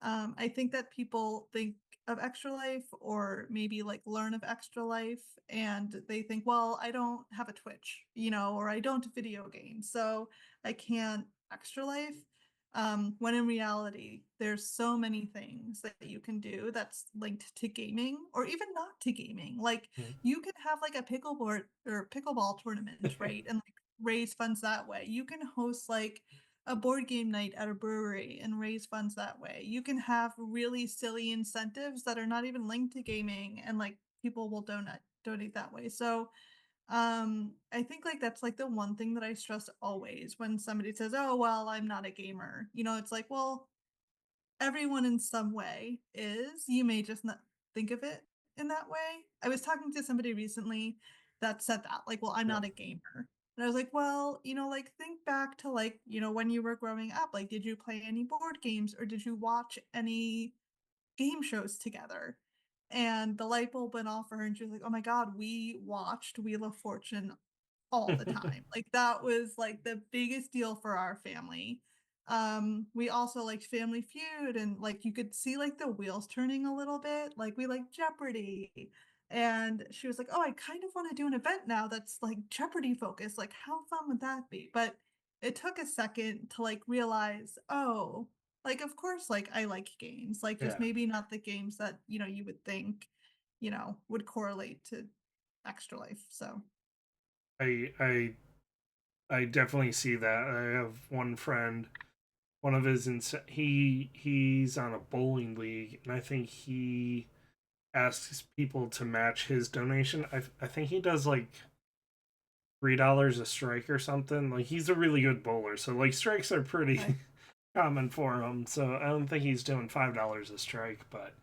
I think that people think of Extra Life, or maybe like learn of Extra Life, and they think, well, I don't have a Twitch, or I don't video game, so I can't Extra Life. When in reality, there's so many things that you can do that's linked to gaming, or even not to gaming. Like you can have like a pickleboard or pickleball tournament, right? And like raise funds that way. You can host like a board game night at a brewery and raise funds that way. You can have really silly incentives that are not even linked to gaming, and like people will donate that way. So I think like that's like the one thing that I stress always when somebody says, "Oh, well, I'm not a gamer." It's like, well, everyone in some way is. You may just not think of it in that way. I was talking to somebody recently that said that, like, well, I'm Yeah. not a gamer. And I was like, well, like think back to like, when you were growing up, like, did you play any board games or did you watch any game shows together? And the light bulb went off for her and she was like, oh my God, we watched Wheel of Fortune all the time. Like that was like the biggest deal for our family. We also liked Family Feud, and like you could see like the wheels turning a little bit. Like we like Jeopardy. And she was like, "Oh, I kind of want to do an event now that's like Jeopardy focused. Like how fun would that be?" But it took a second to like realize, "Oh, like of course like I like games. Like just Yeah. maybe not the games that, you would think, would correlate to Extra Life." So, I I I definitely see that. I have one friend, one of his he's on a bowling league, and I think he asks people to match his donation. I think he does like $3 a strike or something. Like he's a really good bowler, so like strikes are pretty okay. common for him. So I don't think he's doing $5 a strike, but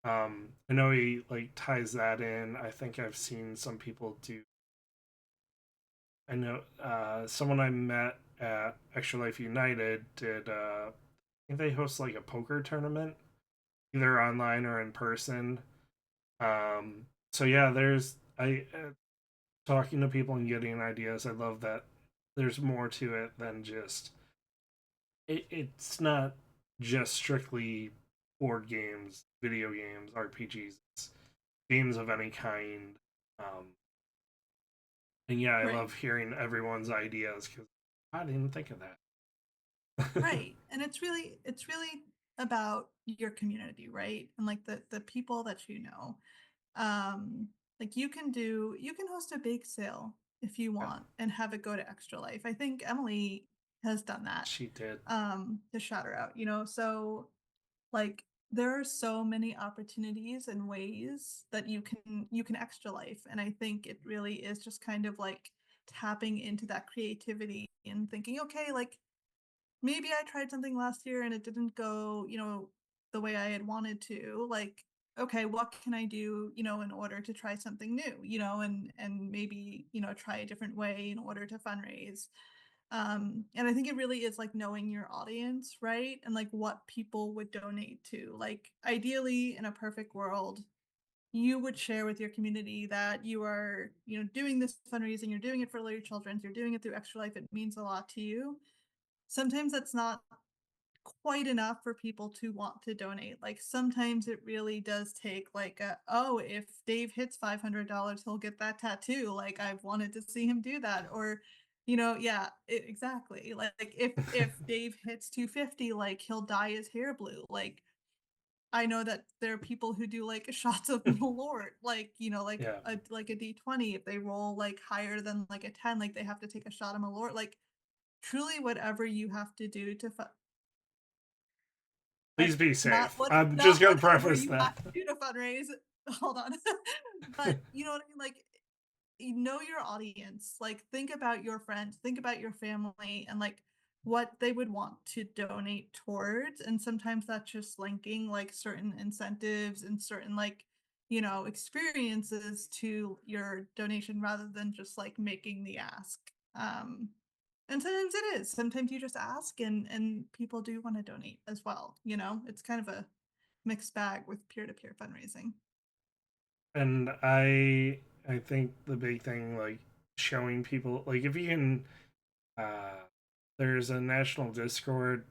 I know he like ties that in. I think I've seen some people do. I know someone I met at Extra Life United did. I think they host like a poker tournament, either online or in person. So yeah, there's I talking to people and getting ideas. I love that there's more to it than just it's not just strictly board games, video games, RPGs. It's games of any kind. Um, and yeah, I Right. love hearing everyone's ideas because I didn't think of that. Right. And it's really about your community, right? And like the people that you know. Um like you can host a bake sale if you Yeah, want and have it go to Extra Life. I think Emily has done that. she did. To shout her out, so like there are so many opportunities and ways that you can Extra Life, and I think it really is just kind of like tapping into that creativity and thinking, okay, like maybe I tried something last year and it didn't go, the way I had wanted to. Like, okay, what can I do, in order to try something new, and maybe, try a different way in order to fundraise. And I think it really is like knowing your audience, right? And like what people would donate to. Like ideally in a perfect world, you would share with your community that you are, doing this fundraising, you're doing it for Lurie Children's, you're doing it through Extra Life, it means a lot to you. Sometimes that's not quite enough for people to want to donate. Like sometimes it really does take like oh, if Dave hits $500, he'll get that tattoo. Like I've wanted to see him do that. Or, yeah, exactly. Like if Dave hits 250, like he'll dye his hair blue. Like I know that there are people who do like shots of Malort, like, Yeah. like a D20. If they roll like higher than like a 10, like they have to take a shot of Malort. Like truly whatever you have to do to Please like be not safe. what I'm just not gonna whatever preface you that. have to do to fundraise. Hold on. But you know what I mean? Like you know your audience. Like think about your friends, think about your family and like what they would want to donate towards. And sometimes that's just linking like certain incentives and certain like, experiences to your donation rather than just like making the ask. Um and sometimes it is. Sometimes you just ask and people do want to donate as well, It's kind of a mixed bag with peer-to-peer fundraising. And I think the big thing, like showing people, like if you can, uh there's a national Discord,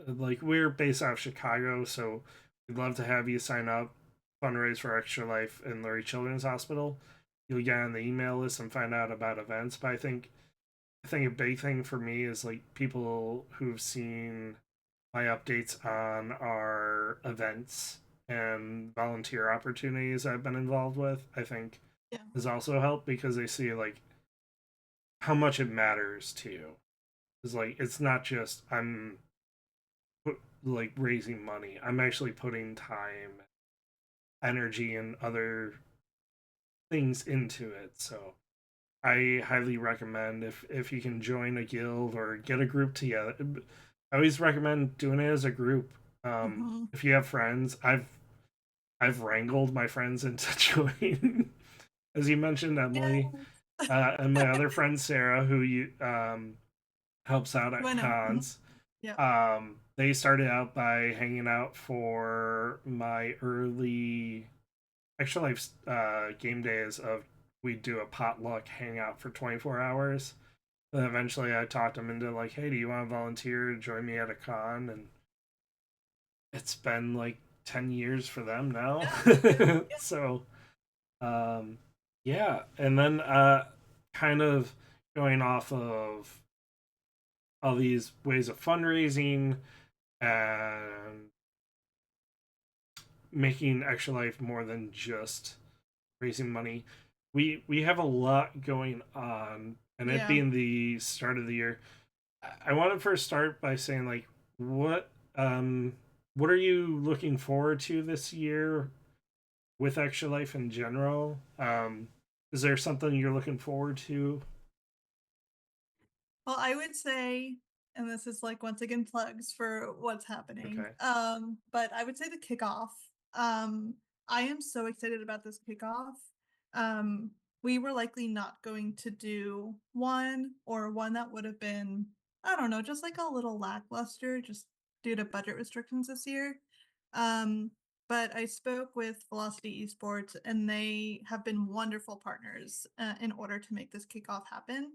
like we're based out of Chicago, so we'd love to have you sign up, fundraise for Extra Life in Lurie Children's Hospital. You'll get on the email list and find out about events. But I think a big thing for me is like people who've seen my updates on our events and volunteer opportunities I've been involved with. I think Yeah. has also helped because they see like how much it matters to you. It's like it's not just I'm like raising money. I'm actually putting time, energy, and other things into it. So I highly recommend if you can join a guild or get a group together. I always recommend doing it as a group. Hmm. If you have friends, I've wrangled my friends into joining. As you mentioned, Emily, Yeah. and my other friend Sarah, who you helps out Do at I know? Mhm. cons. Yeah. They started out by hanging out for my early Extra Life game days of we'd do a potluck hangout for 24 hours. Then eventually I talked them into like, hey, do you want to volunteer to join me at a con? And it's been like 10 years for them now. Yeah. Yeah. So, um, yeah. And then kind of going off of all these ways of fundraising and making Extra Life more than just raising money. We have a lot going on, and it Yeah. being the start of the year, I want to first start by saying like what are you looking forward to this year with Extra Life in general? Is there something you're looking forward to? Well, I would say, and this is like once again plugs for what's happening. Okay. But I would say the kickoff. Um, I am so excited about this kickoff. Um, we were likely not going to do one or one that would have been, I don't know, just like a little lackluster, just due to budget restrictions this year. Um, but I spoke with Velocity Esports, and they have been wonderful partners in order to make this kickoff happen.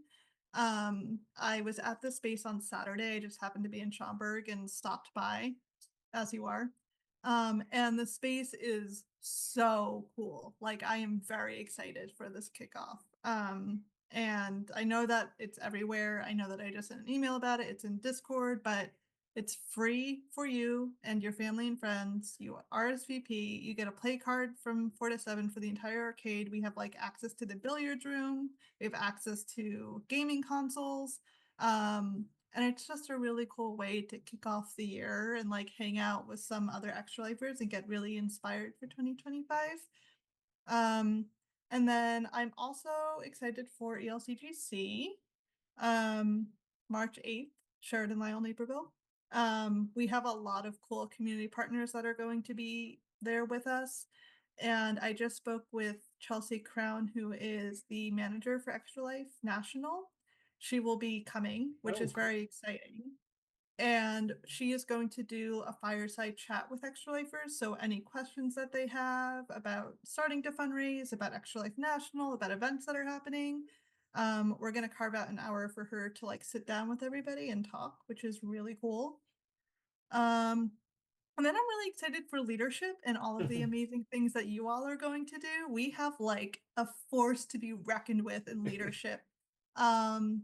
I was at the space on Saturday. I just happened to be in Schaumburg and stopped by, as you are. And the space is so cool. Like I am very excited for this kickoff. And I know that it's everywhere. I know that I just sent an email about it. It's in Discord, but it's free for you and your family and friends. You RSVP. You get a play card from 4 to 7 for the entire arcade. We have like access to the billiards room. We have access to gaming consoles. And it's just a really cool way to kick off the year and like hang out with some other extra lifers and get really inspired for 2025. Um, and then I'm also excited for ELCGC, um, March 8th, Sheridan Lyle Naperville. We have a lot of cool community partners that are going to be there with us. And I just spoke with Chelsea Crown, who is the manager for Extra Life National. She will be coming, which Oh, is cool. very exciting. And she is going to do a fireside chat with Extra Lifers. So any questions that they have about starting to fundraise, about Extra Life National, about events that are happening, we're gonna carve out an hour for her to like sit down with everybody and talk, which is really cool. Um, and then I'm really excited for leadership and all of the amazing things that you all are going to do. We have like a force to be reckoned with in leadership.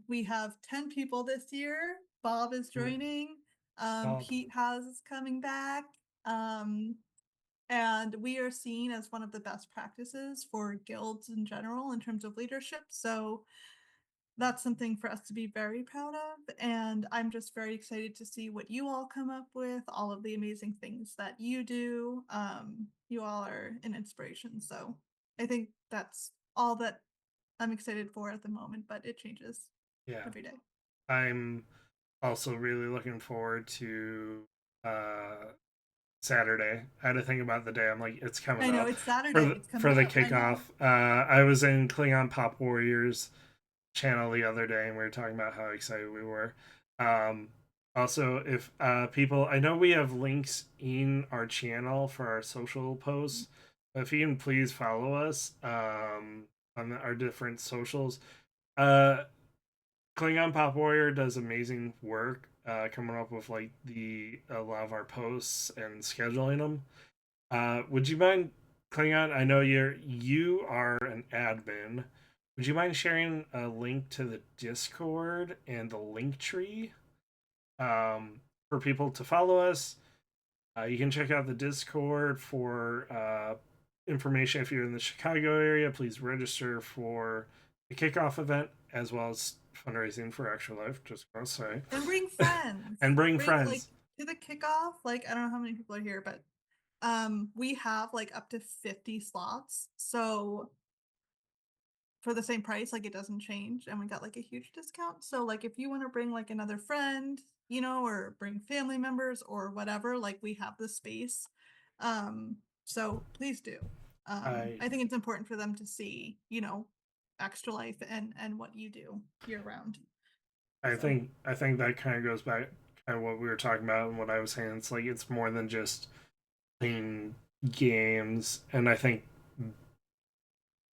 We have 10 people this year. Bob is joining. Oh, Pete Has is coming back. Um, and we are seen as one of the best practices for guilds in general in terms of leadership. So that's something for us to be very proud of. And I'm just very excited to see what you all come up with, all of the amazing things that you do. You all are an inspiration. So I think that's all that I'm excited for at the moment, but it changes yeah. every day. I'm also really looking forward to uh Saturday. I had to think about the day. I'm like, it's coming I know up it's Saturday. It's for coming the up. I kickoff. know. I was in Klingon Pop Warriors channel the other day, and we were talking about how excited we were. Um, Also, if people, I know we have links in our channel for our social posts. But if you can please follow us on our different socials. Uh, Klingon Pop Warrior does amazing work coming up with like the a lot of our posts and scheduling them. Would you mind, Klingon? I know you are an admin. Would you mind sharing a link to the Discord and the link tree for people to follow us? You can check out the Discord for information if you're in the Chicago area. Please register for the kickoff event as well as fundraising for Extra Life. Just want to say, And bring friends. and bring Bring like friends. to the kickoff. Like I don't know how many people are here, but we have like up to 50 slots. So for the same price, like it doesn't change, and we got like a huge discount. So like if you want to bring like another friend, you know, or bring family members or whatever, like we have the space. So please do. I I think it's important for them to see, you know, Extra Life and what you do year round. So I think that kind of goes back kind of what we were talking about and what I was saying. It's like it's more than just playing games, and I think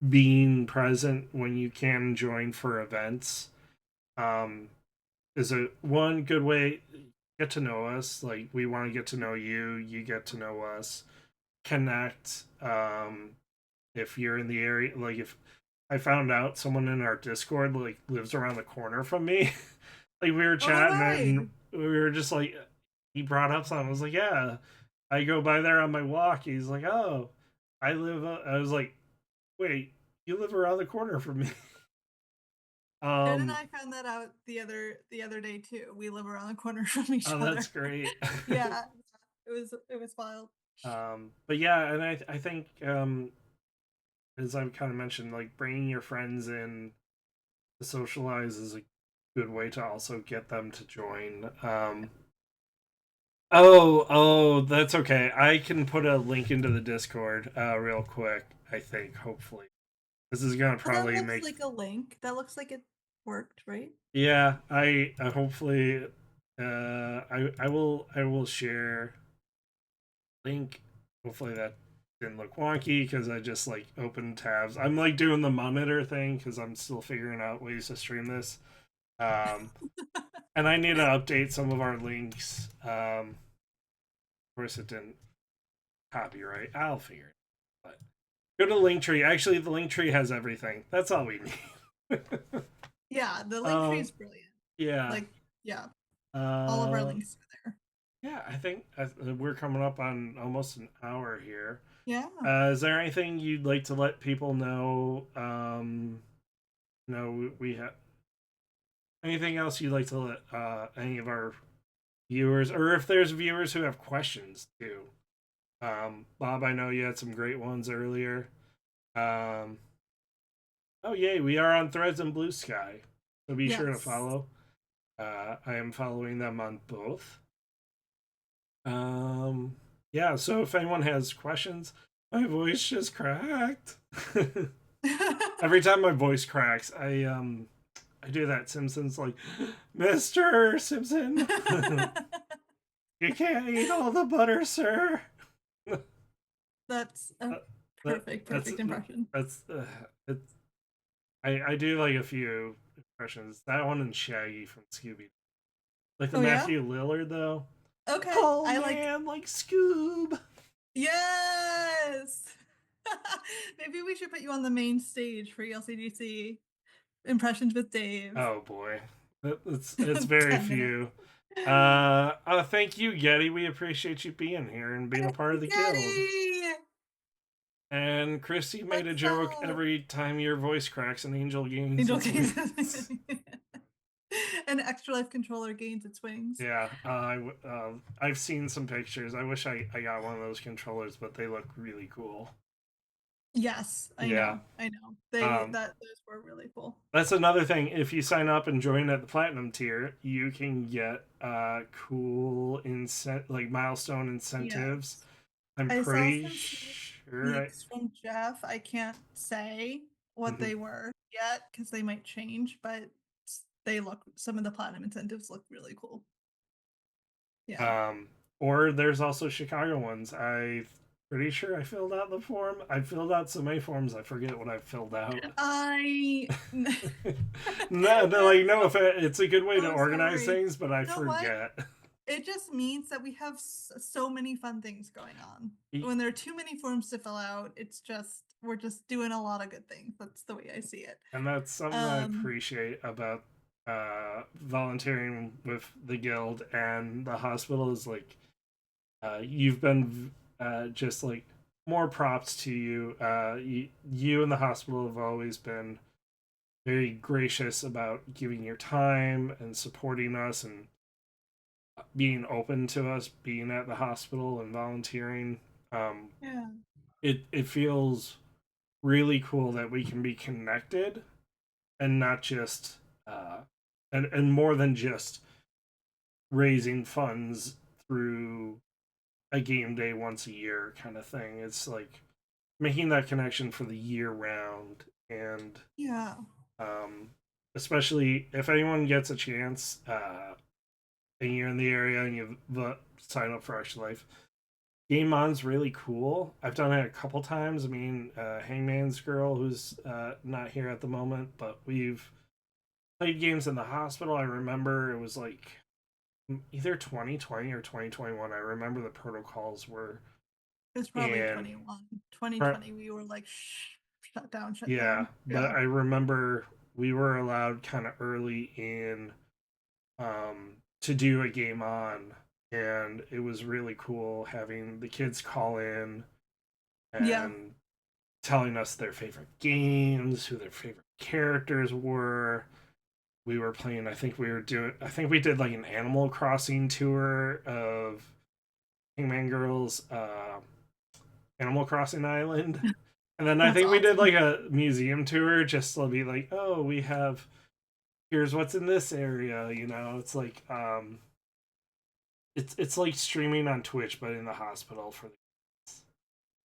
being present when you can join for events um, is a one good way get to know us. Like we want to get to know you, you get to know us, connect. If you're in the area, like if I found out someone in our Discord like lives around the corner from me, like we were oh no chatting and way. we were just like he brought up something. I was like, yeah, I go by there on my walk. He's like, oh, I live. I was like, wait, you live around the corner from me. Jen and um, I found that out the other day too. We live around the corner from each oh, that's other. great. Yeah, it was wild. But yeah, and I think as I've kind of mentioned, like bringing your friends in to socialize is a good way to also get them to join. Oh, that's okay. I can put a link into the Discord real quick. I think hopefully this is gonna Well, that probably looks make. like a link. That looks like it worked, right? Yeah, I hopefully I will share link. Hopefully that didn't look wonky because I just like opened tabs. I'm like doing the monitor thing because I'm still figuring out ways to stream this. Um, and I need to update some of our links. Of course, it didn't copyright. I'll figure it. But go to Linktree. Actually, the Linktree has everything. That's all we need. Yeah, the link tree um, is brilliant. yeah. Like, yeah, all of our Uh, links are there. yeah. I think we're coming up on almost an hour here. Yeah. Is there anything you'd like to let people know? No, we have anything else you'd like to let any of our viewers, or if there's viewers who have questions too. Bob, I know you had some great ones earlier. Um, oh yay, we are on Threads and Blue Sky, so be sure to Yes. follow. I am following them on both. Um, Yeah, so if anyone has questions, my voice just cracked. Every time my voice cracks, I do that Simpsons like, Mr. Simpson, you can't eat all the butter, sir. That's a that that's perfect impression. that's it's I do like a few impressions. That one and Shaggy from Scooby. Like the Oh yeah? Matthew Lillard though. Okay. Oh I like man, like Scoob. yes. Maybe we should put you on the main stage for ELCDC impressions with Dave. Oh boy, it's very 10 minutes. few. Thank you, Yeti. We appreciate you being here and being a part of the guild. Yay! And Christy made a Let's joke every time your voice cracks, an angel gains Angel its gains wings. an extra life controller gains its wings. Yeah, I've seen some pictures. I wish I got one of those controllers, but they look really cool. Yes, I Yeah. know. I know. They Um, that those were really cool. that's another thing. If you sign up and join at the platinum tier, you can get cool like milestone incentives. Yes. I'm I saw pretty some sure sneaks from Jeff. I can't say what Mhm. they were yet because they might change, but they look some of the platinum incentives look really cool. Yeah. Um, or there's also Chicago ones. I'm pretty sure I filled out the form. I filled out so many forms I forget what I filled out. I No, no, I'm like no, if it's a good way to so organize sorry. things, but I You know what? forget. It just means that we have so many fun things going on. E- When there are too many forms to fill out, it's just we're just doing a lot of good things. That's the way I see it. And that's something I Um, appreciate about volunteering with the guild and the hospital is like you've been just like more props to you. You and the hospital have always been very gracious about giving your time and supporting us and being open to us being at the hospital and volunteering. Um, yeah. it feels really cool that we can be connected and not just and more than just raising funds through a game day once a year kind of thing. It's like making that connection for the year round and Yeah. um, especially if anyone gets a chance and you're in the area and you sign up for Extra Life. Game On's really cool. I've done it a couple times. I mean, Hangman's Girl, who's not here at the moment, but we've played games in the hospital. I remember it was like either 2020 or 2021. I remember the protocols were It's probably in 21. 2020, we were like, shh, shut down, shut yeah, down. but Yeah. I remember we were allowed kind of early in to do a game on, and it was really cool having the kids call in Yeah. and telling us their favorite games, who their favorite characters were. We were playing. I think we did like an Animal Crossing tour of Hangman Girls Animal Crossing Island. And then I That's think we did like awesome. a museum tour just to be like, oh, we have here's what's in this area, you know. It's like it's like streaming on Twitch but in the hospital for the kids.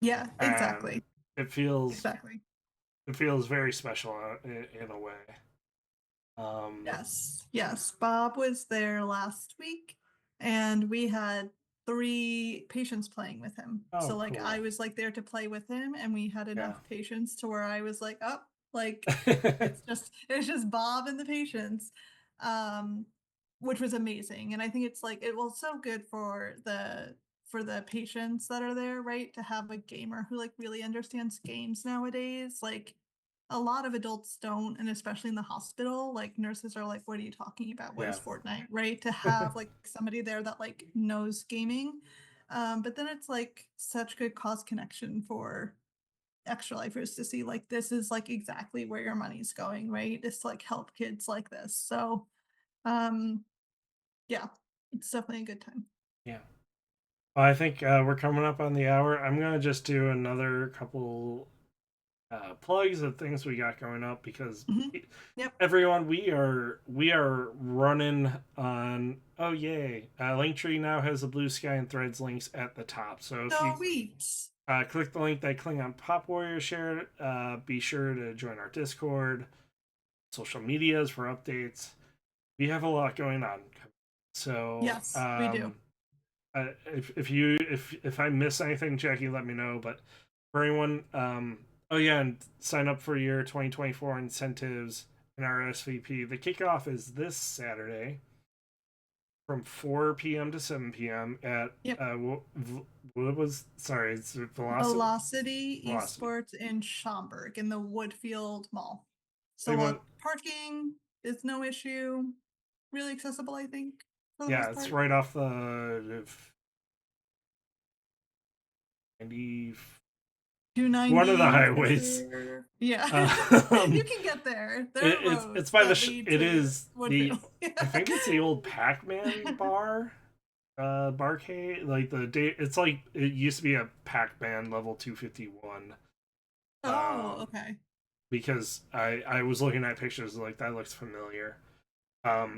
Yeah, And exactly. it feels Exactly. it feels very special in a way. Um Yes. Yes. Bob was there last week and we had 3 patients playing with him. oh So like I cool. was like there to play with him and we had Yeah. enough patients to where I was like, oh, like it's just Bob and the patients. Um which was amazing. And I think it's like it was so good for the patients that are there, right? To have a gamer who like really understands games nowadays. Like a lot of adults don't, and especially in the hospital, like nurses are like, what are you talking about? What Yeah. is Fortnite? Right? To have like somebody there that like knows gaming. But then it's like such good cause connection for extra lifers to see like this is like exactly where your money's going, right? It's to like help kids like this. So um yeah, it's definitely a good time. Yeah. Well, I think we're coming up on the hour. I'm gonna just do another couple plugs of things we got going up because Mhm. Yep. everyone we are running on. Oh yay! Linktree now has the Blue Sky and Threads links at the top. So if you Sweet. click the link that Klingon Pop Warrior shared, be sure to join our Discord, social medias for updates. We have a lot going on. So Yes, we do. if I miss anything, Jackie, let me know. But for anyone, oh yeah, and sign up for your 2024 incentives in our SVP. The kickoff is this Saturday from 4 p.m. to 7 p.m. at Yep. what was sorry, it's Velocity. Velocity Velocity. Esports in Schaumburg in the Woodfield Mall. They So want parking is no issue. Really accessible, I think, for the yeah, most it's part. right off the 90 one of the 290 for highways. sure. Yeah. You Um, can get there. There are it's roads by that lead it to is the Woodfield. I think it's the old Pac-Man bar barcade like the day it's like it used to be a Pac-Man level 251 Oh, um okay. because I was looking at pictures like that looks familiar.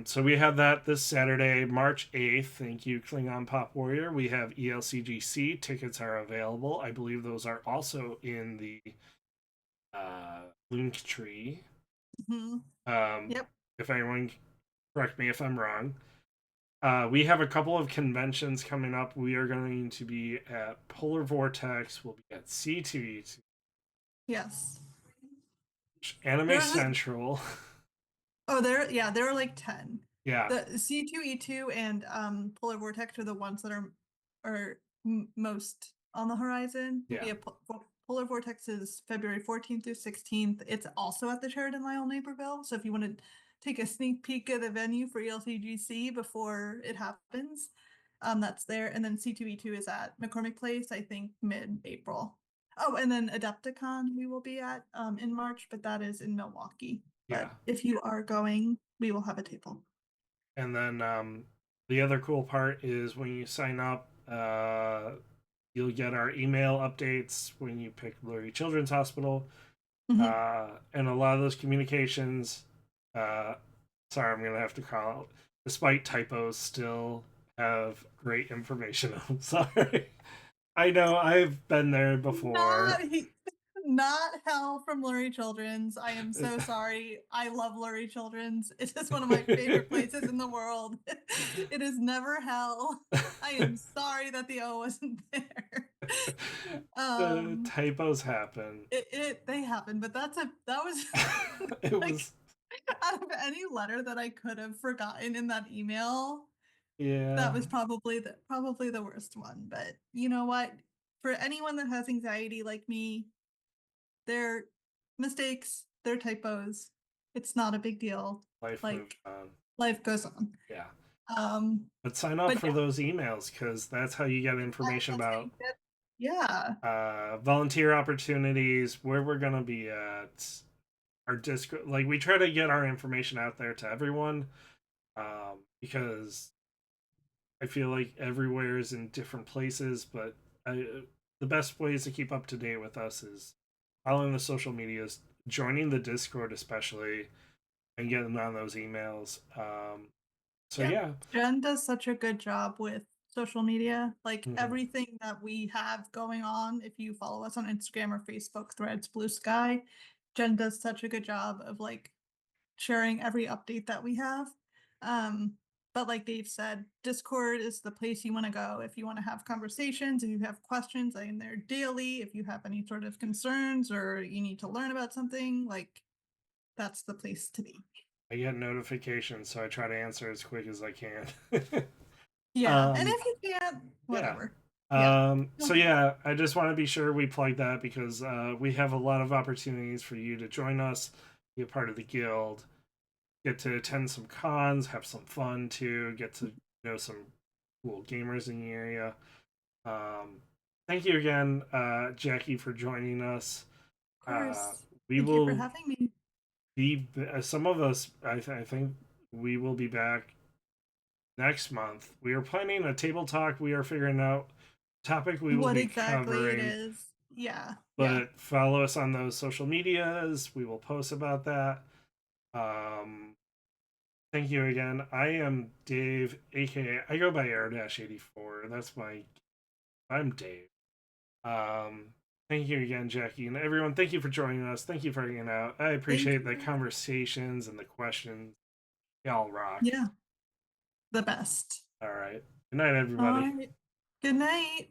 So we have that this Saturday, March 8th. Thank you, Klingon Pop Warrior. We have ELCGC. Tickets are available. I believe those are also in the link tree. Hmm. Um, Yep. if anyone correct me if I'm wrong. We have a couple of conventions coming up. We are going to be at Polar Vortex. We'll be at C2E2, Yes. Anime There has Central. Oh, there are like 10. Yeah, The C2E2 and Polar Vortex are the ones that are most on the horizon. yeah, Polar Vortex is February 14th through 16th. It's also at the Sheridan Lyle Naperville. So if you want to take a sneak peek of the venue for ELCGC before it happens, that's there. And then C2E2 is at McCormick Place, I think mid-April. Oh, and then Adepticon we will be at in March, but that is in Milwaukee. yeah. But if you are going, we will have a table. And then the other cool part is when you sign up, you'll get our email updates when you pick Lurie Children's Hospital. Mhm. And a lot of those communications, uh, sorry, I'm going to have to call out, despite typos, still have great information. I'm sorry. I know I've been there before. Not not hell from Lurie Children's. I am so sorry. I love Lurie Children's. It is one of my favorite places in the world. It is never hell. I am sorry that the O wasn't there. Um, Typos happen. they happen, but that was It like was, out of any letter that I could have forgotten in that email, yeah, that was probably the worst one. But you know what? For anyone that has anxiety like me, they're mistakes, they're typos. It's not a big deal. life moves Like on. life goes on. Yeah. Um, But sign up but for yeah, those emails because that's how you get information that's how about you get. Yeah, volunteer opportunities, where we're going to be at, our Discord. Like, we try to get our information out there to everyone because I feel like everywhere is in different places, but the best ways to keep up to date with us is following the social medias, joining the Discord, especially, and getting on those emails. So, yeah. yeah. Jen does such a good job with social media. Like Mhm. everything that we have going on, if you follow us on Instagram or Facebook, Threads, Blue Sky, Jen does such a good job of like sharing every update that we have. Um, but like Dave said, Discord is the place you want to go if you want to have conversations, if you have questions. I am there daily. If you have any sort of concerns or you need to learn about something, like that's the place to be. I get notifications, so I try to answer as quick as I can. Yeah. And um, if you can't, yeah. whatever. Yeah. So yeah, I just want to be sure we plug that because we have a lot of opportunities for you to join us, be a part of the guild, get to attend some cons, have some fun too, get to know some cool gamers in the area. Um, Thank you again, Jackie, for joining us. Of Uh, course. we Thank you for will having me. be some of us. I think we will be back next month. We are planning a table talk. We are figuring out topic we will What be exactly it covering. is. Yeah. Yeah. But follow us on those social medias. We will post about that. Um, Thank you again. I am Dave, aka I go by Air-84. That's my I'm Dave. Um, Thank you again, Jackie, and everyone. Thank you for joining us. Thank you for hanging out. I Thank appreciate the you. conversations and the questions. Y'all rock. Yeah. The best. All right. Good night, All everybody. right. Good night.